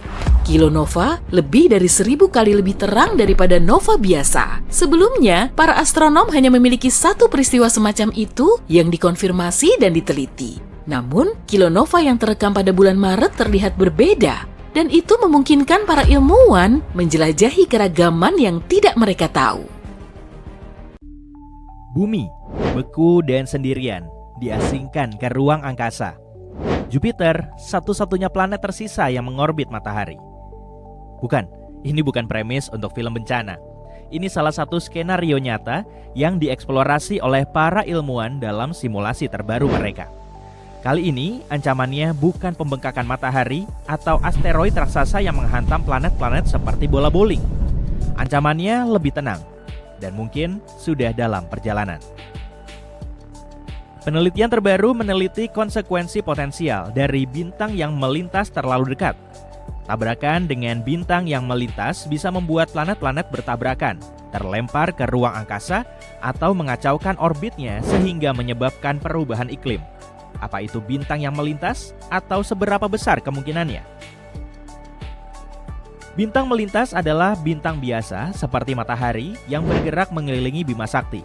Kilonova lebih dari 1000 kali lebih terang daripada nova biasa. Sebelumnya, para astronom hanya memiliki satu peristiwa semacam itu yang dikonfirmasi dan diteliti. Namun, kilonova yang terekam pada bulan Maret terlihat berbeda, dan itu memungkinkan para ilmuwan menjelajahi keragaman yang tidak mereka tahu. Bumi, beku dan sendirian, diasingkan ke ruang angkasa. Jupiter, satu-satunya planet tersisa yang mengorbit matahari. Bukan, ini bukan premis untuk film bencana. Ini salah satu skenario nyata yang dieksplorasi oleh para ilmuwan dalam simulasi terbaru mereka. Kali ini, ancamannya bukan pembengkakan matahari atau asteroid raksasa yang menghantam planet-planet seperti bola bowling. Ancamannya lebih tenang, dan mungkin sudah dalam perjalanan. Penelitian terbaru meneliti konsekuensi potensial dari bintang yang melintas terlalu dekat. Tabrakan dengan bintang yang melintas bisa membuat planet-planet bertabrakan, terlempar ke ruang angkasa, atau mengacaukan orbitnya sehingga menyebabkan perubahan iklim. Apa itu bintang yang melintas atau seberapa besar kemungkinannya? Bintang melintas adalah bintang biasa seperti matahari yang bergerak mengelilingi Bima Sakti.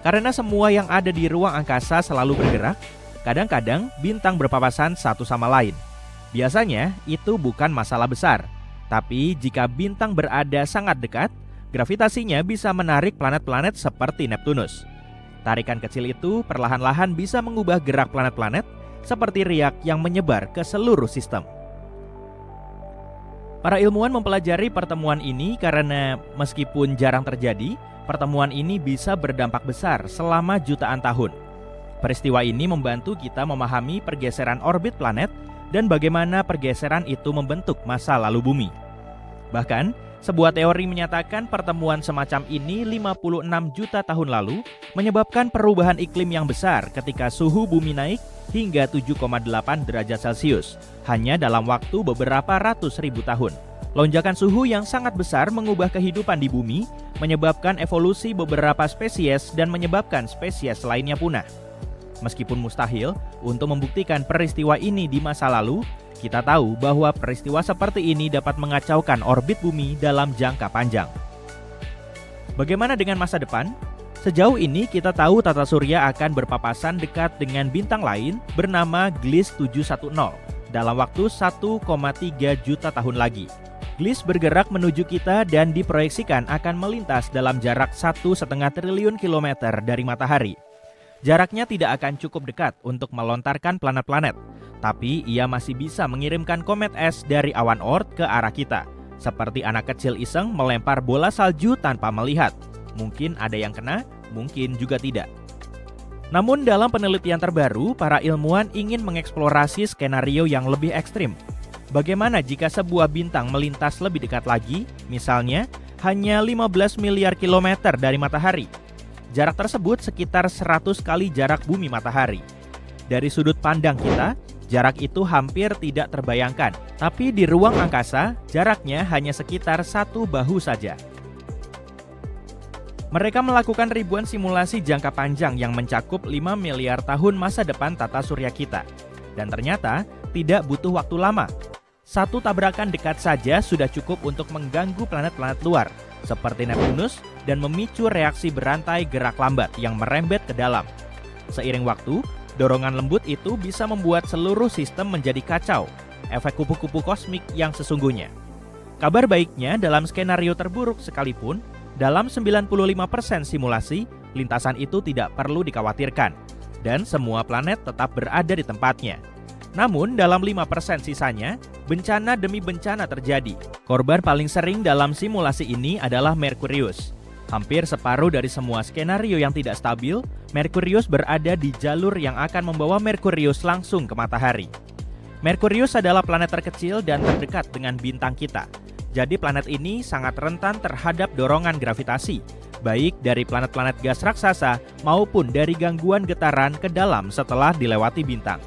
Karena semua yang ada di ruang angkasa selalu bergerak, kadang-kadang bintang berpapasan satu sama lain. Biasanya itu bukan masalah besar, tapi jika bintang berada sangat dekat, gravitasinya bisa menarik planet-planet seperti Neptunus. Tarikan kecil itu perlahan-lahan bisa mengubah gerak planet-planet seperti riak yang menyebar ke seluruh sistem. Para ilmuwan mempelajari pertemuan ini karena meskipun jarang terjadi, pertemuan ini bisa berdampak besar selama jutaan tahun. Peristiwa ini membantu kita memahami pergeseran orbit planet dan bagaimana pergeseran itu membentuk masa lalu bumi. Bahkan, sebuah teori menyatakan pertemuan semacam ini 56 juta tahun lalu menyebabkan perubahan iklim yang besar ketika suhu bumi naik hingga 7,8 derajat Celcius hanya dalam waktu beberapa ratus ribu tahun. Lonjakan suhu yang sangat besar mengubah kehidupan di bumi, menyebabkan evolusi beberapa spesies dan menyebabkan spesies lainnya punah. Meskipun mustahil untuk membuktikan peristiwa ini di masa lalu, kita tahu bahwa peristiwa seperti ini dapat mengacaukan orbit bumi dalam jangka panjang. Bagaimana dengan masa depan? Sejauh ini kita tahu tata surya akan berpapasan dekat dengan bintang lain bernama Gliese 710 dalam waktu 1,3 juta tahun lagi. Gliese bergerak menuju kita dan diproyeksikan akan melintas dalam jarak 1,5 triliun kilometer dari matahari. Jaraknya tidak akan cukup dekat untuk melontarkan planet-planet, tapi ia masih bisa mengirimkan komet es dari awan Oort ke arah kita, seperti anak kecil iseng melempar bola salju tanpa melihat. Mungkin ada yang kena, mungkin juga tidak. Namun dalam penelitian terbaru, para ilmuwan ingin mengeksplorasi skenario yang lebih ekstrim. Bagaimana jika sebuah bintang melintas lebih dekat lagi, misalnya hanya 15 miliar kilometer dari matahari. Jarak tersebut sekitar 100 kali jarak bumi matahari. Dari sudut pandang kita, jarak itu hampir tidak terbayangkan. Tapi di ruang angkasa, jaraknya hanya sekitar 1 bahu saja. Mereka melakukan ribuan simulasi jangka panjang yang mencakup 5 miliar tahun masa depan tata surya kita. Dan ternyata tidak butuh waktu lama. Satu tabrakan dekat saja sudah cukup untuk mengganggu planet-planet luar, seperti Neptunus, dan memicu reaksi berantai gerak lambat yang merembet ke dalam. Seiring waktu, dorongan lembut itu bisa membuat seluruh sistem menjadi kacau, efek kupu-kupu kosmik yang sesungguhnya. Kabar baiknya, dalam skenario terburuk sekalipun, dalam 95% simulasi, lintasan itu tidak perlu dikhawatirkan, dan semua planet tetap berada di tempatnya. Namun, dalam 5% sisanya, bencana demi bencana terjadi. Korban paling sering dalam simulasi ini adalah Merkurius. Hampir separuh dari semua skenario yang tidak stabil, Merkurius berada di jalur yang akan membawa Merkurius langsung ke matahari. Merkurius adalah planet terkecil dan terdekat dengan bintang kita. Jadi planet ini sangat rentan terhadap dorongan gravitasi, baik dari planet-planet gas raksasa maupun dari gangguan getaran ke dalam setelah dilewati bintang.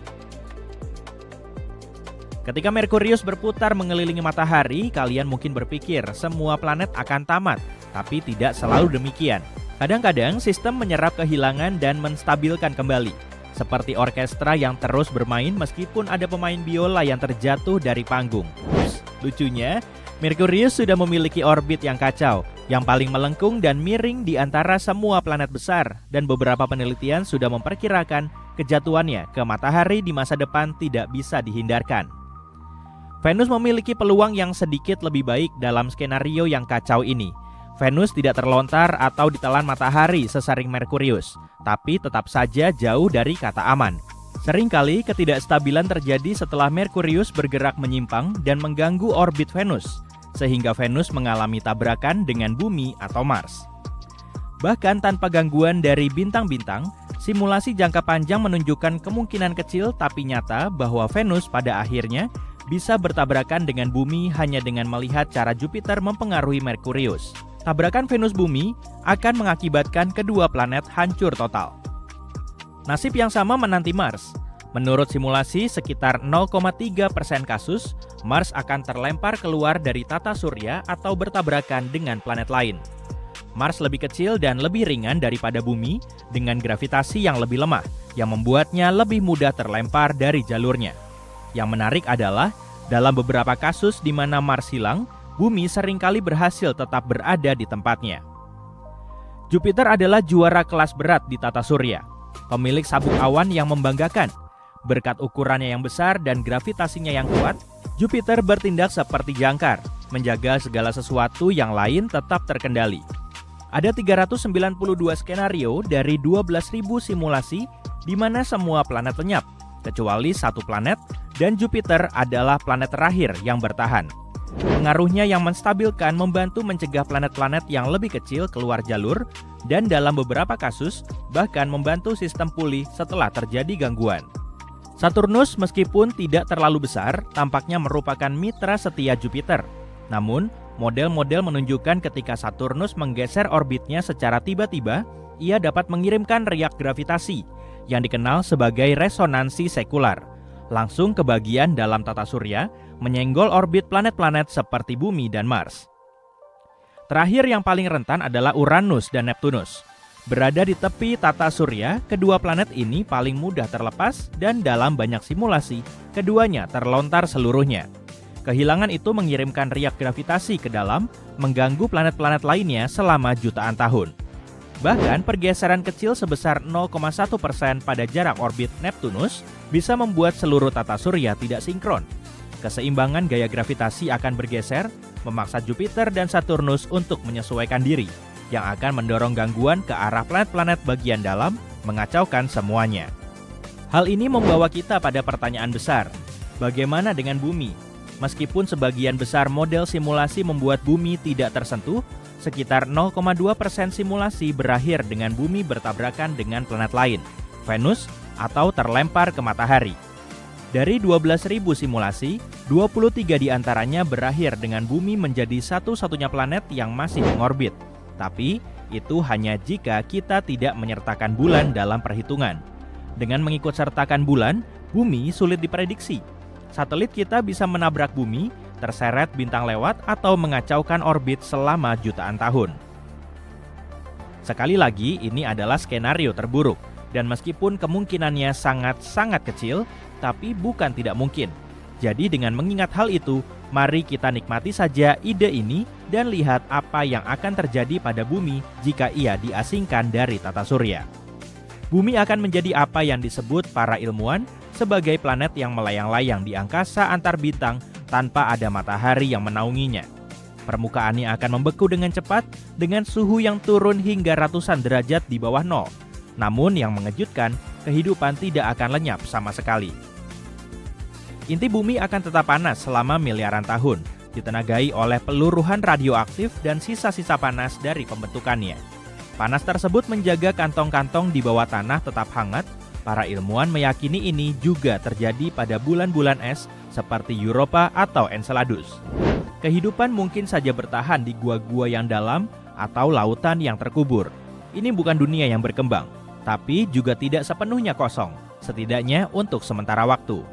Ketika Merkurius berputar mengelilingi matahari, kalian mungkin berpikir semua planet akan tamat, tapi tidak selalu demikian. Kadang-kadang sistem menyerap kehilangan dan menstabilkan kembali, seperti orkestra yang terus bermain meskipun ada pemain biola yang terjatuh dari panggung. Lucunya, Merkurius sudah memiliki orbit yang kacau, yang paling melengkung dan miring di antara semua planet besar, dan beberapa penelitian sudah memperkirakan kejatuhannya ke matahari di masa depan tidak bisa dihindarkan. Venus memiliki peluang yang sedikit lebih baik dalam skenario yang kacau ini. Venus tidak terlontar atau ditelan matahari sesaring Merkurius, tapi tetap saja jauh dari kata aman. Seringkali ketidakstabilan terjadi setelah Merkurius bergerak menyimpang dan mengganggu orbit Venus, sehingga Venus mengalami tabrakan dengan Bumi atau Mars. Bahkan tanpa gangguan dari bintang-bintang, simulasi jangka panjang menunjukkan kemungkinan kecil tapi nyata bahwa Venus pada akhirnya bisa bertabrakan dengan Bumi hanya dengan melihat cara Jupiter mempengaruhi Merkurius. Tabrakan Venus-Bumi akan mengakibatkan kedua planet hancur total. Nasib yang sama menanti Mars. Menurut simulasi, sekitar 0,3% kasus, Mars akan terlempar keluar dari tata surya atau bertabrakan dengan planet lain. Mars lebih kecil dan lebih ringan daripada Bumi dengan gravitasi yang lebih lemah, yang membuatnya lebih mudah terlempar dari jalurnya. Yang menarik adalah, dalam beberapa kasus di mana Mars hilang, Bumi seringkali berhasil tetap berada di tempatnya. Jupiter adalah juara kelas berat di tata surya, pemilik sabuk awan yang membanggakan. Berkat ukurannya yang besar dan gravitasinya yang kuat, Jupiter bertindak seperti jangkar, menjaga segala sesuatu yang lain tetap terkendali. Ada 392 skenario dari 12.000 simulasi di mana semua planet lenyap, kecuali satu planet, dan Jupiter adalah planet terakhir yang bertahan. Pengaruhnya yang menstabilkan membantu mencegah planet-planet yang lebih kecil keluar jalur, dan dalam beberapa kasus bahkan membantu sistem pulih setelah terjadi gangguan. Saturnus meskipun tidak terlalu besar, tampaknya merupakan mitra setia Jupiter. Namun, model-model menunjukkan ketika Saturnus menggeser orbitnya secara tiba-tiba, ia dapat mengirimkan riak gravitasi yang dikenal sebagai resonansi sekular, langsung ke bagian dalam tata surya, menyenggol orbit planet-planet seperti Bumi dan Mars. Terakhir yang paling rentan adalah Uranus dan Neptunus. Berada di tepi tata surya, kedua planet ini paling mudah terlepas dan dalam banyak simulasi, keduanya terlontar seluruhnya. Kehilangan itu mengirimkan riak gravitasi ke dalam, mengganggu planet-planet lainnya selama jutaan tahun. Bahkan pergeseran kecil sebesar 0,1% pada jarak orbit Neptunus bisa membuat seluruh tata surya tidak sinkron. Keseimbangan gaya gravitasi akan bergeser, memaksa Jupiter dan Saturnus untuk menyesuaikan diri, yang akan mendorong gangguan ke arah planet-planet bagian dalam, mengacaukan semuanya. Hal ini membawa kita pada pertanyaan besar, bagaimana dengan Bumi? Meskipun sebagian besar model simulasi membuat Bumi tidak tersentuh, sekitar 0,2% simulasi berakhir dengan Bumi bertabrakan dengan planet lain, Venus, atau terlempar ke matahari. Dari 12.000 simulasi, 23 diantaranya berakhir dengan bumi menjadi satu-satunya planet yang masih mengorbit. Tapi, itu hanya jika kita tidak menyertakan bulan dalam perhitungan. Dengan mengikut sertakan bulan, bumi sulit diprediksi. Satelit kita bisa menabrak bumi, terseret bintang lewat, atau mengacaukan orbit selama jutaan tahun. Sekali lagi, ini adalah skenario terburuk. Dan meskipun kemungkinannya sangat-sangat kecil, tapi bukan tidak mungkin. Jadi dengan mengingat hal itu, mari kita nikmati saja ide ini dan lihat apa yang akan terjadi pada bumi jika ia diasingkan dari tata surya. Bumi akan menjadi apa yang disebut para ilmuwan sebagai planet yang melayang-layang di angkasa antar bintang tanpa ada matahari yang menaunginya. Permukaannya akan membeku dengan cepat dengan suhu yang turun hingga ratusan derajat di bawah nol. Namun yang mengejutkan, kehidupan tidak akan lenyap sama sekali. Inti bumi akan tetap panas selama miliaran tahun, ditenagai oleh peluruhan radioaktif dan sisa-sisa panas dari pembentukannya. Panas tersebut menjaga kantong-kantong di bawah tanah tetap hangat. Para ilmuwan meyakini ini juga terjadi pada bulan-bulan es seperti Europa atau Enceladus. Kehidupan mungkin saja bertahan di gua-gua yang dalam atau lautan yang terkubur. Ini bukan dunia yang berkembang, tapi juga tidak sepenuhnya kosong, setidaknya untuk sementara waktu.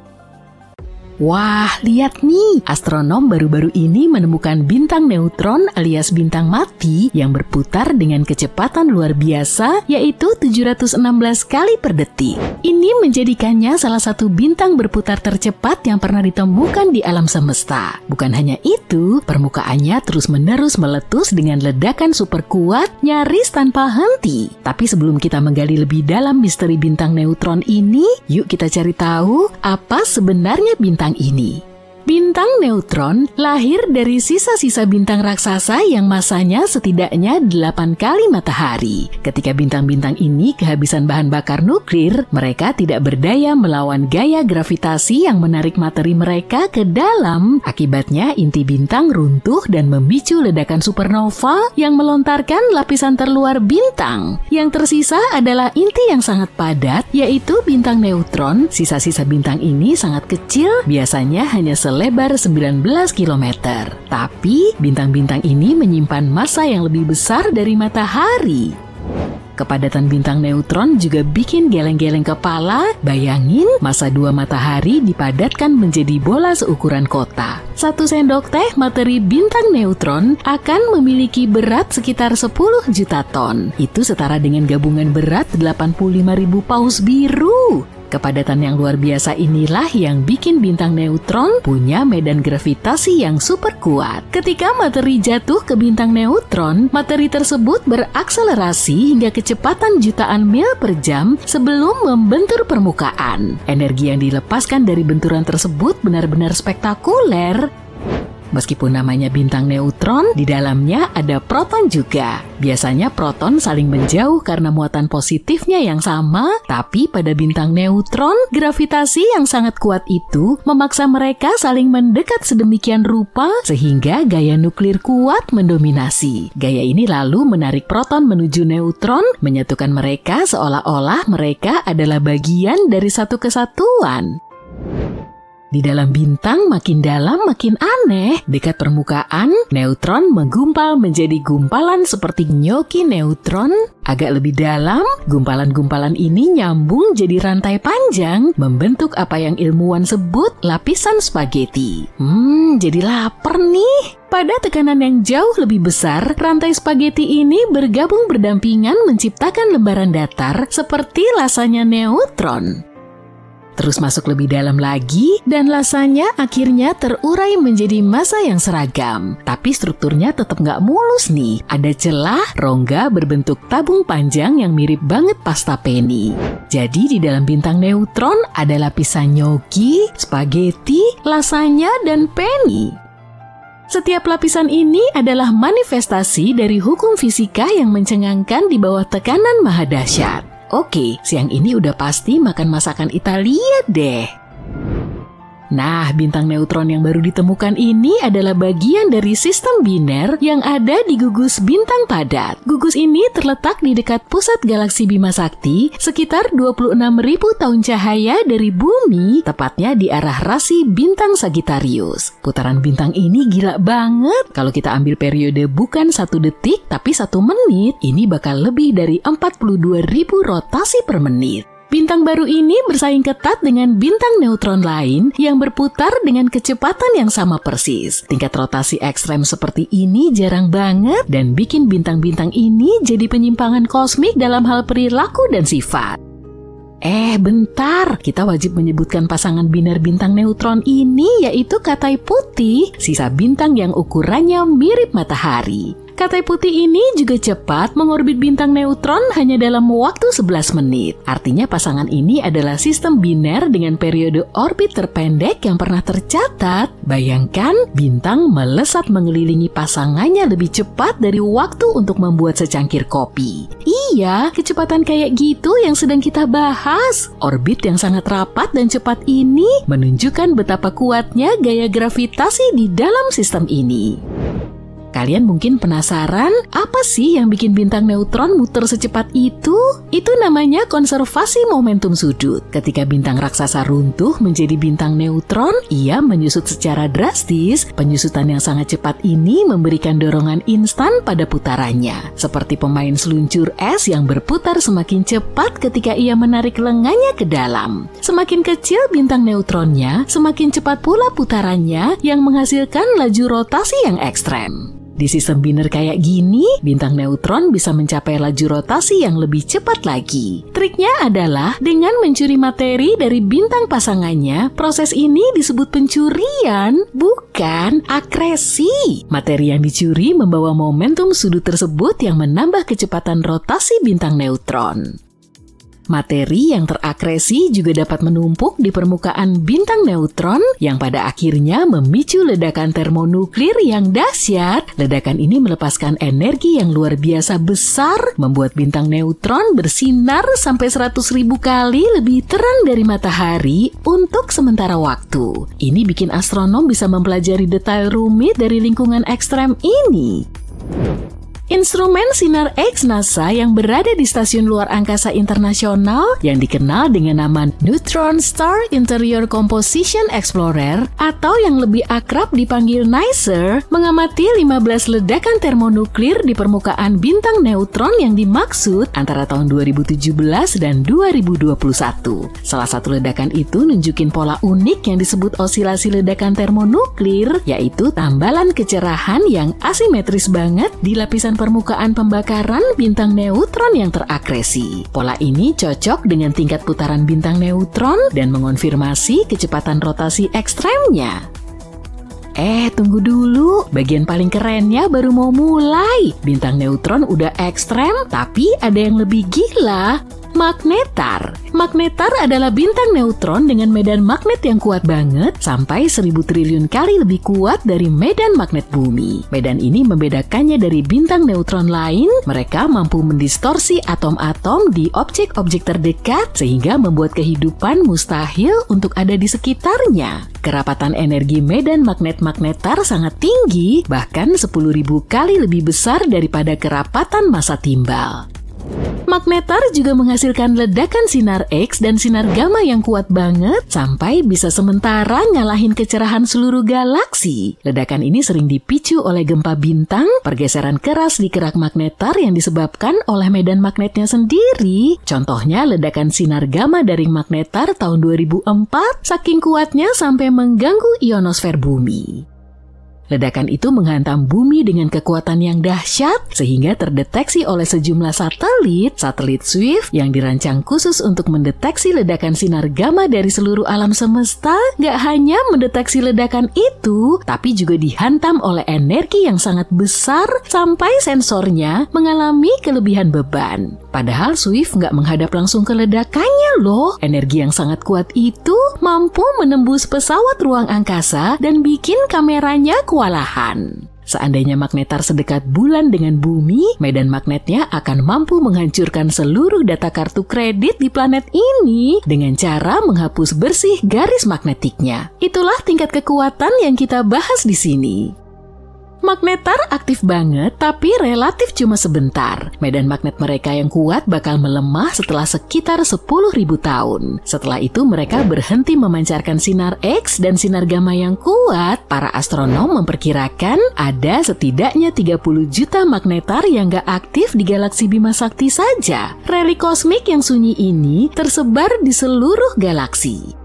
Wah, lihat nih, astronom baru-baru ini menemukan bintang neutron alias bintang mati yang berputar dengan kecepatan luar biasa, yaitu 716 kali per detik. Ini menjadikannya salah satu bintang berputar tercepat yang pernah ditemukan di alam semesta. Bukan hanya itu, permukaannya terus-menerus meletus dengan ledakan super kuat, nyaris tanpa henti. Tapi sebelum kita menggali lebih dalam misteri bintang neutron ini, yuk kita cari tahu apa sebenarnya bintang ini. Bintang neutron lahir dari sisa-sisa bintang raksasa yang masanya setidaknya 8 kali matahari. Ketika bintang-bintang ini kehabisan bahan bakar nuklir, mereka tidak berdaya melawan gaya gravitasi yang menarik materi mereka ke dalam. Akibatnya inti bintang runtuh dan memicu ledakan supernova yang melontarkan lapisan terluar bintang. Yang tersisa adalah inti yang sangat padat, yaitu bintang neutron. Sisa-sisa bintang ini sangat kecil, biasanya hanya lebar 19 km. Tapi bintang-bintang ini menyimpan massa yang lebih besar dari matahari. Kepadatan bintang neutron juga bikin geleng-geleng kepala. Bayangin massa 2 matahari dipadatkan menjadi bola seukuran kota. 1 sendok teh materi bintang neutron akan memiliki berat sekitar 10 juta ton. Itu setara dengan gabungan berat 85.000 paus biru. Kepadatan yang luar biasa inilah yang bikin bintang neutron punya medan gravitasi yang super kuat. Ketika materi jatuh ke bintang neutron, materi tersebut berakselerasi hingga kecepatan jutaan mil per jam sebelum membentur permukaan. Energi yang dilepaskan dari benturan tersebut benar-benar spektakuler. Meskipun namanya bintang neutron, di dalamnya ada proton juga. Biasanya proton saling menjauh karena muatan positifnya yang sama, tapi pada bintang neutron, gravitasi yang sangat kuat itu memaksa mereka saling mendekat sedemikian rupa sehingga gaya nuklir kuat mendominasi. Gaya ini lalu menarik proton menuju neutron, menyatukan mereka seolah-olah mereka adalah bagian dari satu kesatuan. Di dalam bintang makin dalam makin aneh. Dekat permukaan, neutron menggumpal menjadi gumpalan seperti nyoki neutron. Agak lebih dalam, gumpalan-gumpalan ini nyambung jadi rantai panjang, membentuk apa yang ilmuwan sebut lapisan spaghetti. Jadi lapar nih. Pada tekanan yang jauh lebih besar, rantai spaghetti ini bergabung berdampingan menciptakan lembaran datar seperti lasanya neutron. Terus masuk lebih dalam lagi, dan lasanya akhirnya terurai menjadi massa yang seragam. Tapi strukturnya tetap nggak mulus nih. Ada celah, rongga berbentuk tabung panjang yang mirip banget pasta penny. Jadi di dalam bintang neutron ada lapisan gnocchi, spaghetti, lasanya, dan penny. Setiap lapisan ini adalah manifestasi dari hukum fisika yang mencengangkan di bawah tekanan maha dahsyat. Oke, siang ini udah pasti makan masakan Italia deh. Nah, bintang neutron yang baru ditemukan ini adalah bagian dari sistem biner yang ada di gugus bintang padat. Gugus ini terletak di dekat pusat galaksi Bima Sakti, sekitar 26.000 tahun cahaya dari bumi, tepatnya di arah rasi bintang Sagittarius. Putaran bintang ini gila banget. Kalau kita ambil periode bukan 1 detik, tapi 1 menit, ini bakal lebih dari 42.000 rotasi per menit. Bintang baru ini bersaing ketat dengan bintang neutron lain yang berputar dengan kecepatan yang sama persis. Tingkat rotasi ekstrem seperti ini jarang banget dan bikin bintang-bintang ini jadi penyimpangan kosmik dalam hal perilaku dan sifat. Bentar, kita wajib menyebutkan pasangan biner bintang neutron ini yaitu Katai Putih, sisa bintang yang ukurannya mirip matahari. Katai Putih ini juga cepat mengorbit bintang neutron hanya dalam waktu 11 menit. Artinya pasangan ini adalah sistem biner dengan periode orbit terpendek yang pernah tercatat. Bayangkan, bintang melesat mengelilingi pasangannya lebih cepat dari waktu untuk membuat secangkir kopi. Iya, kecepatan kayak gitu yang sedang kita bahas. Orbit yang sangat rapat dan cepat ini menunjukkan betapa kuatnya gaya gravitasi di dalam sistem ini. Kalian mungkin penasaran, apa sih yang bikin bintang neutron muter secepat itu? Itu namanya konservasi momentum sudut. Ketika bintang raksasa runtuh menjadi bintang neutron, ia menyusut secara drastis. Penyusutan yang sangat cepat ini memberikan dorongan instan pada putarannya. Seperti pemain seluncur es yang berputar semakin cepat ketika ia menarik lengannya ke dalam. Semakin kecil bintang neutronnya, semakin cepat pula putarannya yang menghasilkan laju rotasi yang ekstrem. Di sistem biner kayak gini, bintang neutron bisa mencapai laju rotasi yang lebih cepat lagi. Triknya adalah dengan mencuri materi dari bintang pasangannya. Proses ini disebut pencurian, bukan akresi. Materi yang dicuri membawa momentum sudut tersebut yang menambah kecepatan rotasi bintang neutron. Materi yang terakresi juga dapat menumpuk di permukaan bintang neutron yang pada akhirnya memicu ledakan termonuklir yang dahsyat. Ledakan ini melepaskan energi yang luar biasa besar, membuat bintang neutron bersinar sampai 100.000 kali lebih terang dari matahari untuk sementara waktu. Ini bikin astronom bisa mempelajari detail rumit dari lingkungan ekstrem ini. Instrumen sinar X NASA yang berada di Stasiun Luar Angkasa Internasional yang dikenal dengan nama Neutron Star Interior Composition Explorer atau yang lebih akrab dipanggil NICER mengamati 15 ledakan termonuklir di permukaan bintang neutron yang dimaksud antara tahun 2017 dan 2021. Salah satu ledakan itu nunjukin pola unik yang disebut osilasi ledakan termonuklir, yaitu tambalan kecerahan yang asimetris banget di lapisan permukaan pembakaran bintang neutron yang terakresi. Pola ini cocok dengan tingkat putaran bintang neutron dan mengonfirmasi kecepatan rotasi ekstremnya. Tunggu dulu, bagian paling kerennya baru mau mulai. Bintang neutron udah ekstrem, tapi ada yang lebih gila. Magnetar. Magnetar adalah bintang neutron dengan medan magnet yang kuat banget, sampai 1000 triliun kali lebih kuat dari medan magnet bumi. Medan ini membedakannya dari bintang neutron lain. Mereka mampu mendistorsi atom-atom di objek-objek terdekat, sehingga membuat kehidupan mustahil untuk ada di sekitarnya. Kerapatan energi medan magnet magnetar sangat tinggi, bahkan 10.000 kali lebih besar daripada kerapatan massa timbal. Magnetar juga menghasilkan ledakan sinar X dan sinar gamma yang kuat banget sampai bisa sementara ngalahin kecerahan seluruh galaksi. Ledakan ini sering dipicu oleh gempa bintang, pergeseran keras di kerak magnetar yang disebabkan oleh medan magnetnya sendiri. Contohnya ledakan sinar gamma dari magnetar tahun 2004 saking kuatnya sampai mengganggu ionosfer bumi. Ledakan itu menghantam bumi dengan kekuatan yang dahsyat sehingga terdeteksi oleh sejumlah satelit Swift yang dirancang khusus untuk mendeteksi ledakan sinar gamma dari seluruh alam semesta. Gak hanya mendeteksi ledakan itu, tapi juga dihantam oleh energi yang sangat besar sampai sensornya mengalami kelebihan beban. Padahal Swift gak menghadap langsung ke ledakannya loh. Energi yang sangat kuat itu mampu menembus pesawat ruang angkasa dan bikin kameranya kewalahan. Seandainya magnetar sedekat bulan dengan bumi, medan magnetnya akan mampu menghancurkan seluruh data kartu kredit di planet ini dengan cara menghapus bersih garis magnetiknya. Itulah tingkat kekuatan yang kita bahas di sini. Magnetar aktif banget, tapi relatif cuma sebentar. Medan magnet mereka yang kuat bakal melemah setelah sekitar 10.000 tahun. Setelah itu mereka berhenti memancarkan sinar X dan sinar gamma yang kuat. Para astronom memperkirakan ada setidaknya 30 juta magnetar yang gak aktif di galaksi Bima Sakti saja. Relik kosmik yang sunyi ini tersebar di seluruh galaksi.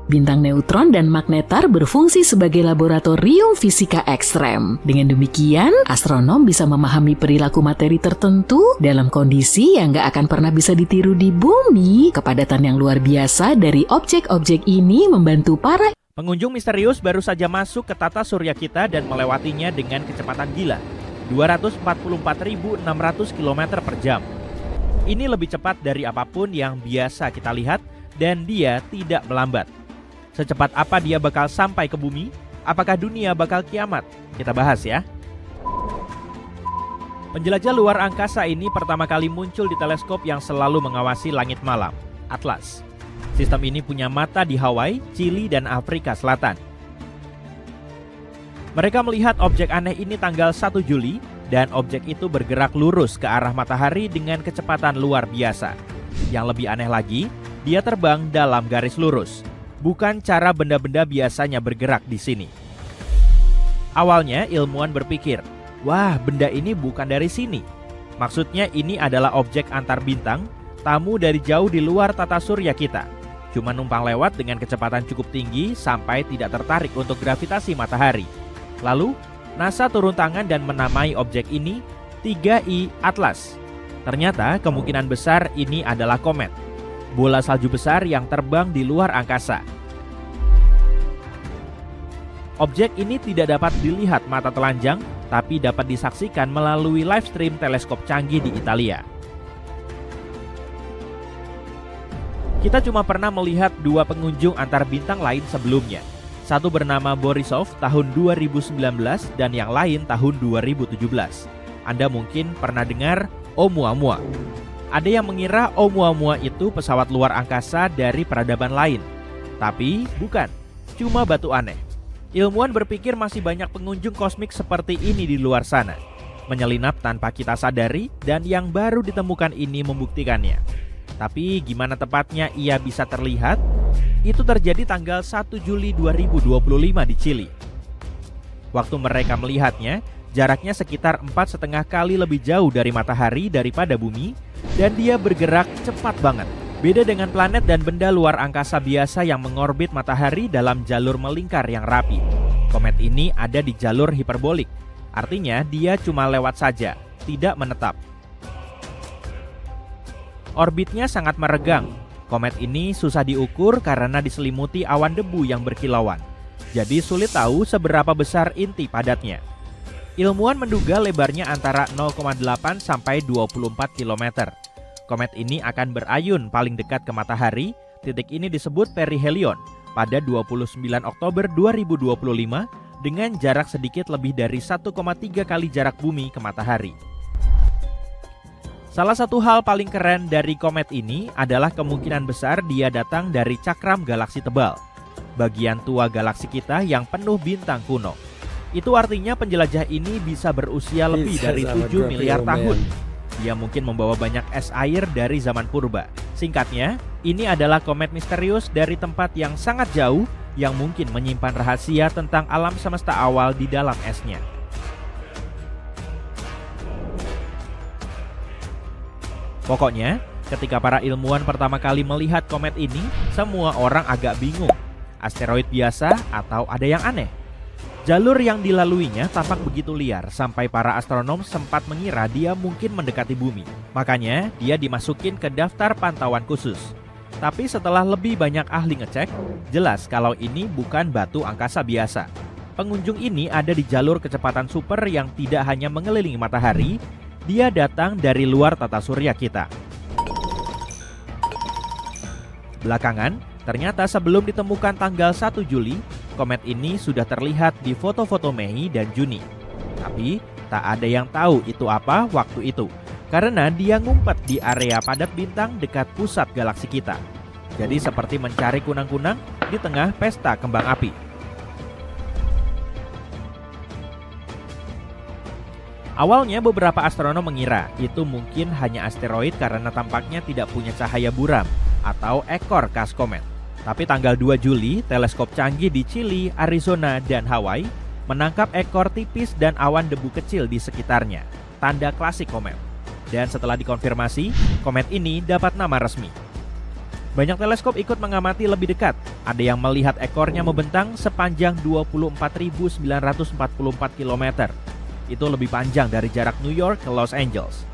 Bintang neutron dan magnetar berfungsi sebagai laboratorium fisika ekstrem. Dengan demikian, astronom bisa memahami perilaku materi tertentu dalam kondisi yang gak akan pernah bisa ditiru di bumi. Kepadatan yang luar biasa dari objek-objek ini membantu para Pengunjung misterius baru saja masuk ke tata surya kita dan melewatinya dengan kecepatan gila, 244.600 km per jam. Ini lebih cepat dari apapun yang biasa kita lihat dan dia tidak melambat. Secepat apa dia bakal sampai ke bumi? Apakah dunia bakal kiamat? Kita bahas ya. Penjelajah luar angkasa ini pertama kali muncul di teleskop yang selalu mengawasi langit malam, Atlas. Sistem ini punya mata di Hawaii, Chili, dan Afrika Selatan. Mereka melihat objek aneh ini tanggal 1 Juli dan objek itu bergerak lurus ke arah matahari dengan kecepatan luar biasa. Yang lebih aneh lagi, dia terbang dalam garis lurus. Bukan cara benda-benda biasanya bergerak di sini. Awalnya ilmuwan berpikir, wah, benda ini bukan dari sini. Maksudnya ini adalah objek antar bintang, tamu dari jauh di luar tata surya kita. Cuma numpang lewat dengan kecepatan cukup tinggi sampai tidak tertarik untuk gravitasi matahari. Lalu, NASA turun tangan dan menamai objek ini 3I Atlas. Ternyata kemungkinan besar ini adalah komet, bola salju besar yang terbang di luar angkasa. Objek ini tidak dapat dilihat mata telanjang, tapi dapat disaksikan melalui live stream teleskop canggih di Italia. Kita cuma pernah melihat 2 pengunjung antar bintang lain sebelumnya. Satu bernama Borisov tahun 2019 dan yang lain tahun 2017. Anda mungkin pernah dengar Oumuamua. Ada yang mengira Oumuamua itu pesawat luar angkasa dari peradaban lain. Tapi bukan, cuma batu aneh. Ilmuwan berpikir masih banyak pengunjung kosmik seperti ini di luar sana, menyelinap tanpa kita sadari, dan yang baru ditemukan ini membuktikannya. Tapi gimana tepatnya ia bisa terlihat? Itu terjadi tanggal 1 Juli 2025 di Chili. Waktu mereka melihatnya, jaraknya sekitar 4,5 kali lebih jauh dari matahari daripada bumi, dan dia bergerak cepat banget. Beda dengan planet dan benda luar angkasa biasa yang mengorbit matahari dalam jalur melingkar yang rapi. Komet ini ada di jalur hiperbolik, artinya dia cuma lewat saja, tidak menetap. Orbitnya sangat meregang. Komet ini susah diukur karena diselimuti awan debu yang berkilauan. Jadi sulit tahu seberapa besar inti padatnya. Ilmuwan menduga lebarnya antara 0,8 sampai 24 km. Komet ini akan berayun paling dekat ke matahari. Titik ini disebut perihelion pada 29 Oktober 2025 dengan jarak sedikit lebih dari 1,3 kali jarak bumi ke matahari. Salah satu hal paling keren dari komet ini adalah kemungkinan besar dia datang dari cakram galaksi tebal, bagian tua galaksi kita yang penuh bintang kuno. Itu artinya penjelajah ini bisa berusia lebih dari 7 miliar tahun. Dia mungkin membawa banyak es air dari zaman purba. Singkatnya, ini adalah komet misterius dari tempat yang sangat jauh yang mungkin menyimpan rahasia tentang alam semesta awal di dalam esnya. Pokoknya, ketika para ilmuwan pertama kali melihat komet ini, semua orang agak bingung. Asteroid biasa atau ada yang aneh? Jalur yang dilaluinya tampak begitu liar sampai para astronom sempat mengira dia mungkin mendekati bumi. Makanya dia dimasukin ke daftar pantauan khusus. Tapi setelah lebih banyak ahli ngecek, jelas kalau ini bukan batu angkasa biasa. Pengunjung ini ada di jalur kecepatan super yang tidak hanya mengelilingi matahari, dia datang dari luar tata surya kita. Belakangan, ternyata sebelum ditemukan tanggal 1 Juli, komet ini sudah terlihat di foto-foto Mei dan Juni. Tapi tak ada yang tahu itu apa waktu itu, karena dia ngumpet di area padat bintang dekat pusat galaksi kita. Jadi seperti mencari kunang-kunang di tengah pesta kembang api. Awalnya beberapa astronom mengira itu mungkin hanya asteroid karena tampaknya tidak punya cahaya buram atau ekor khas komet. Tapi tanggal 2 Juli, teleskop canggih di Chili, Arizona, dan Hawaii menangkap ekor tipis dan awan debu kecil di sekitarnya, tanda klasik komet. Dan setelah dikonfirmasi, komet ini dapat nama resmi. Banyak teleskop ikut mengamati lebih dekat. Ada yang melihat ekornya membentang sepanjang 24.944 km. Itu lebih panjang dari jarak New York ke Los Angeles.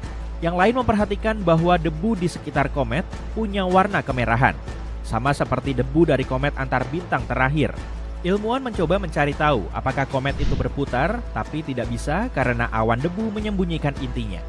Yang lain memperhatikan bahwa debu di sekitar komet punya warna kemerahan, sama seperti debu dari komet antar bintang terakhir. Ilmuwan mencoba mencari tahu apakah komet itu berputar, tapi tidak bisa karena awan debu menyembunyikan intinya.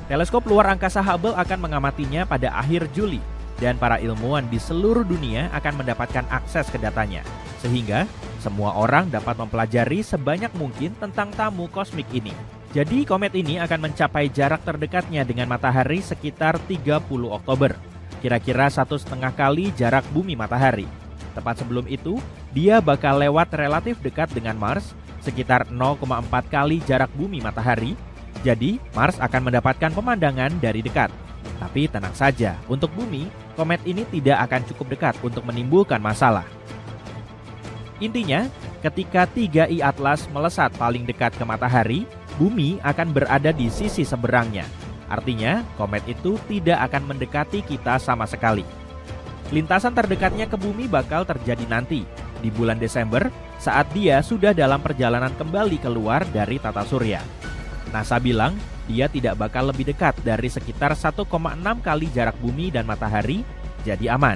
Teleskop luar angkasa Hubble akan mengamatinya pada akhir Juli, dan para ilmuwan di seluruh dunia akan mendapatkan akses ke datanya, sehingga semua orang dapat mempelajari sebanyak mungkin tentang tamu kosmik ini. Jadi komet ini akan mencapai jarak terdekatnya dengan matahari sekitar 30 Oktober, kira-kira 1,5 kali jarak bumi matahari. Tepat sebelum itu, dia bakal lewat relatif dekat dengan Mars, sekitar 0,4 kali jarak bumi matahari. Jadi, Mars akan mendapatkan pemandangan dari dekat. Tapi tenang saja, untuk bumi, komet ini tidak akan cukup dekat untuk menimbulkan masalah. Intinya, ketika 3I Atlas melesat paling dekat ke matahari, bumi akan berada di sisi seberangnya. Artinya, komet itu tidak akan mendekati kita sama sekali. Lintasan terdekatnya ke bumi bakal terjadi nanti, di bulan Desember, saat dia sudah dalam perjalanan kembali keluar dari tata surya. NASA bilang, dia tidak bakal lebih dekat dari sekitar 1,6 kali jarak bumi dan matahari, jadi aman.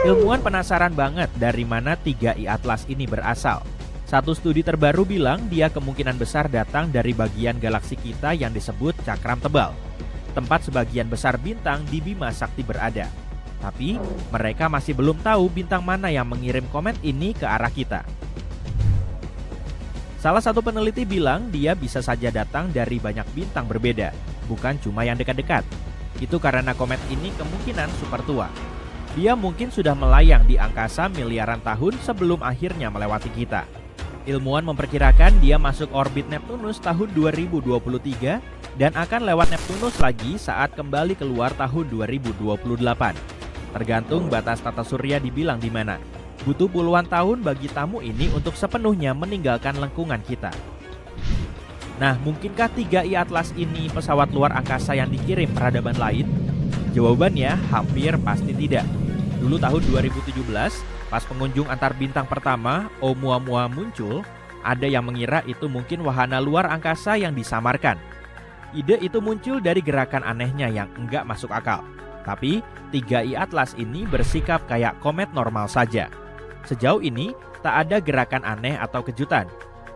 Ilmuwan penasaran banget dari mana 3I Atlas ini berasal. Satu studi terbaru bilang dia kemungkinan besar datang dari bagian galaksi kita yang disebut cakram tebal, tempat sebagian besar bintang di Bima Sakti berada. Tapi mereka masih belum tahu bintang mana yang mengirim komet ini ke arah kita. Salah satu peneliti bilang dia bisa saja datang dari banyak bintang berbeda, bukan cuma yang dekat-dekat. Itu karena komet ini kemungkinan super tua. Dia mungkin sudah melayang di angkasa miliaran tahun sebelum akhirnya melewati kita. Ilmuwan memperkirakan dia masuk orbit Neptunus tahun 2023 dan akan lewat Neptunus lagi saat kembali keluar tahun 2028. Tergantung batas tata surya dibilang di mana. Butuh puluhan tahun bagi tamu ini untuk sepenuhnya meninggalkan lengkungan kita. Nah, mungkinkah 3I Atlas ini pesawat luar angkasa yang dikirim peradaban lain? Jawabannya hampir pasti tidak. Dulu tahun 2017, pas pengunjung antar bintang pertama, Oumuamua muncul, ada yang mengira itu mungkin wahana luar angkasa yang disamarkan. Ide itu muncul dari gerakan anehnya yang enggak masuk akal. Tapi 3I Atlas ini bersikap kayak komet normal saja. Sejauh ini, tak ada gerakan aneh atau kejutan.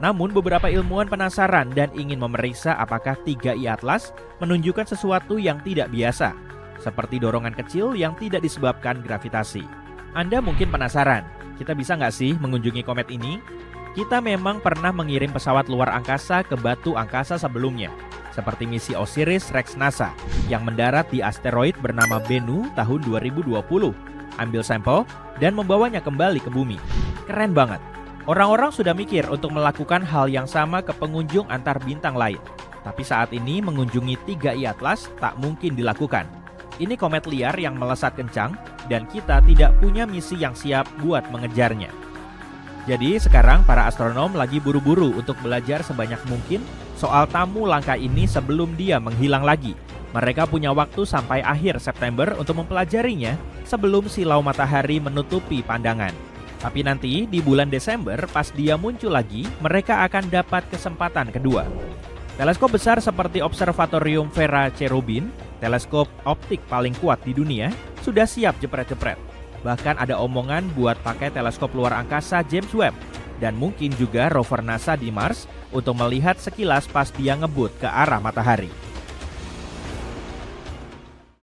Namun beberapa ilmuwan penasaran dan ingin memeriksa apakah 3I Atlas menunjukkan sesuatu yang tidak biasa, seperti dorongan kecil yang tidak disebabkan gravitasi. Anda mungkin penasaran, kita bisa nggak sih mengunjungi komet ini? Kita memang pernah mengirim pesawat luar angkasa ke batu angkasa sebelumnya, seperti misi Osiris Rex NASA yang mendarat di asteroid bernama Bennu tahun 2020, ambil sampel, dan membawanya kembali ke bumi. Keren banget. Orang-orang sudah mikir untuk melakukan hal yang sama ke pengunjung antar bintang lain. Tapi saat ini mengunjungi 3I Atlas tak mungkin dilakukan. Ini komet liar yang melesat kencang dan kita tidak punya misi yang siap buat mengejarnya. Jadi sekarang para astronom lagi buru-buru untuk belajar sebanyak mungkin soal tamu langka ini sebelum dia menghilang lagi. Mereka punya waktu sampai akhir September untuk mempelajarinya sebelum silau matahari menutupi pandangan. Tapi nanti di bulan Desember pas dia muncul lagi, mereka akan dapat kesempatan kedua. Teleskop besar seperti Observatorium Vera Cherubin, teleskop optik paling kuat di dunia, sudah siap jepret-jepret. Bahkan ada omongan buat pakai teleskop luar angkasa James Webb dan mungkin juga rover NASA di Mars untuk melihat sekilas pas dia ngebut ke arah matahari.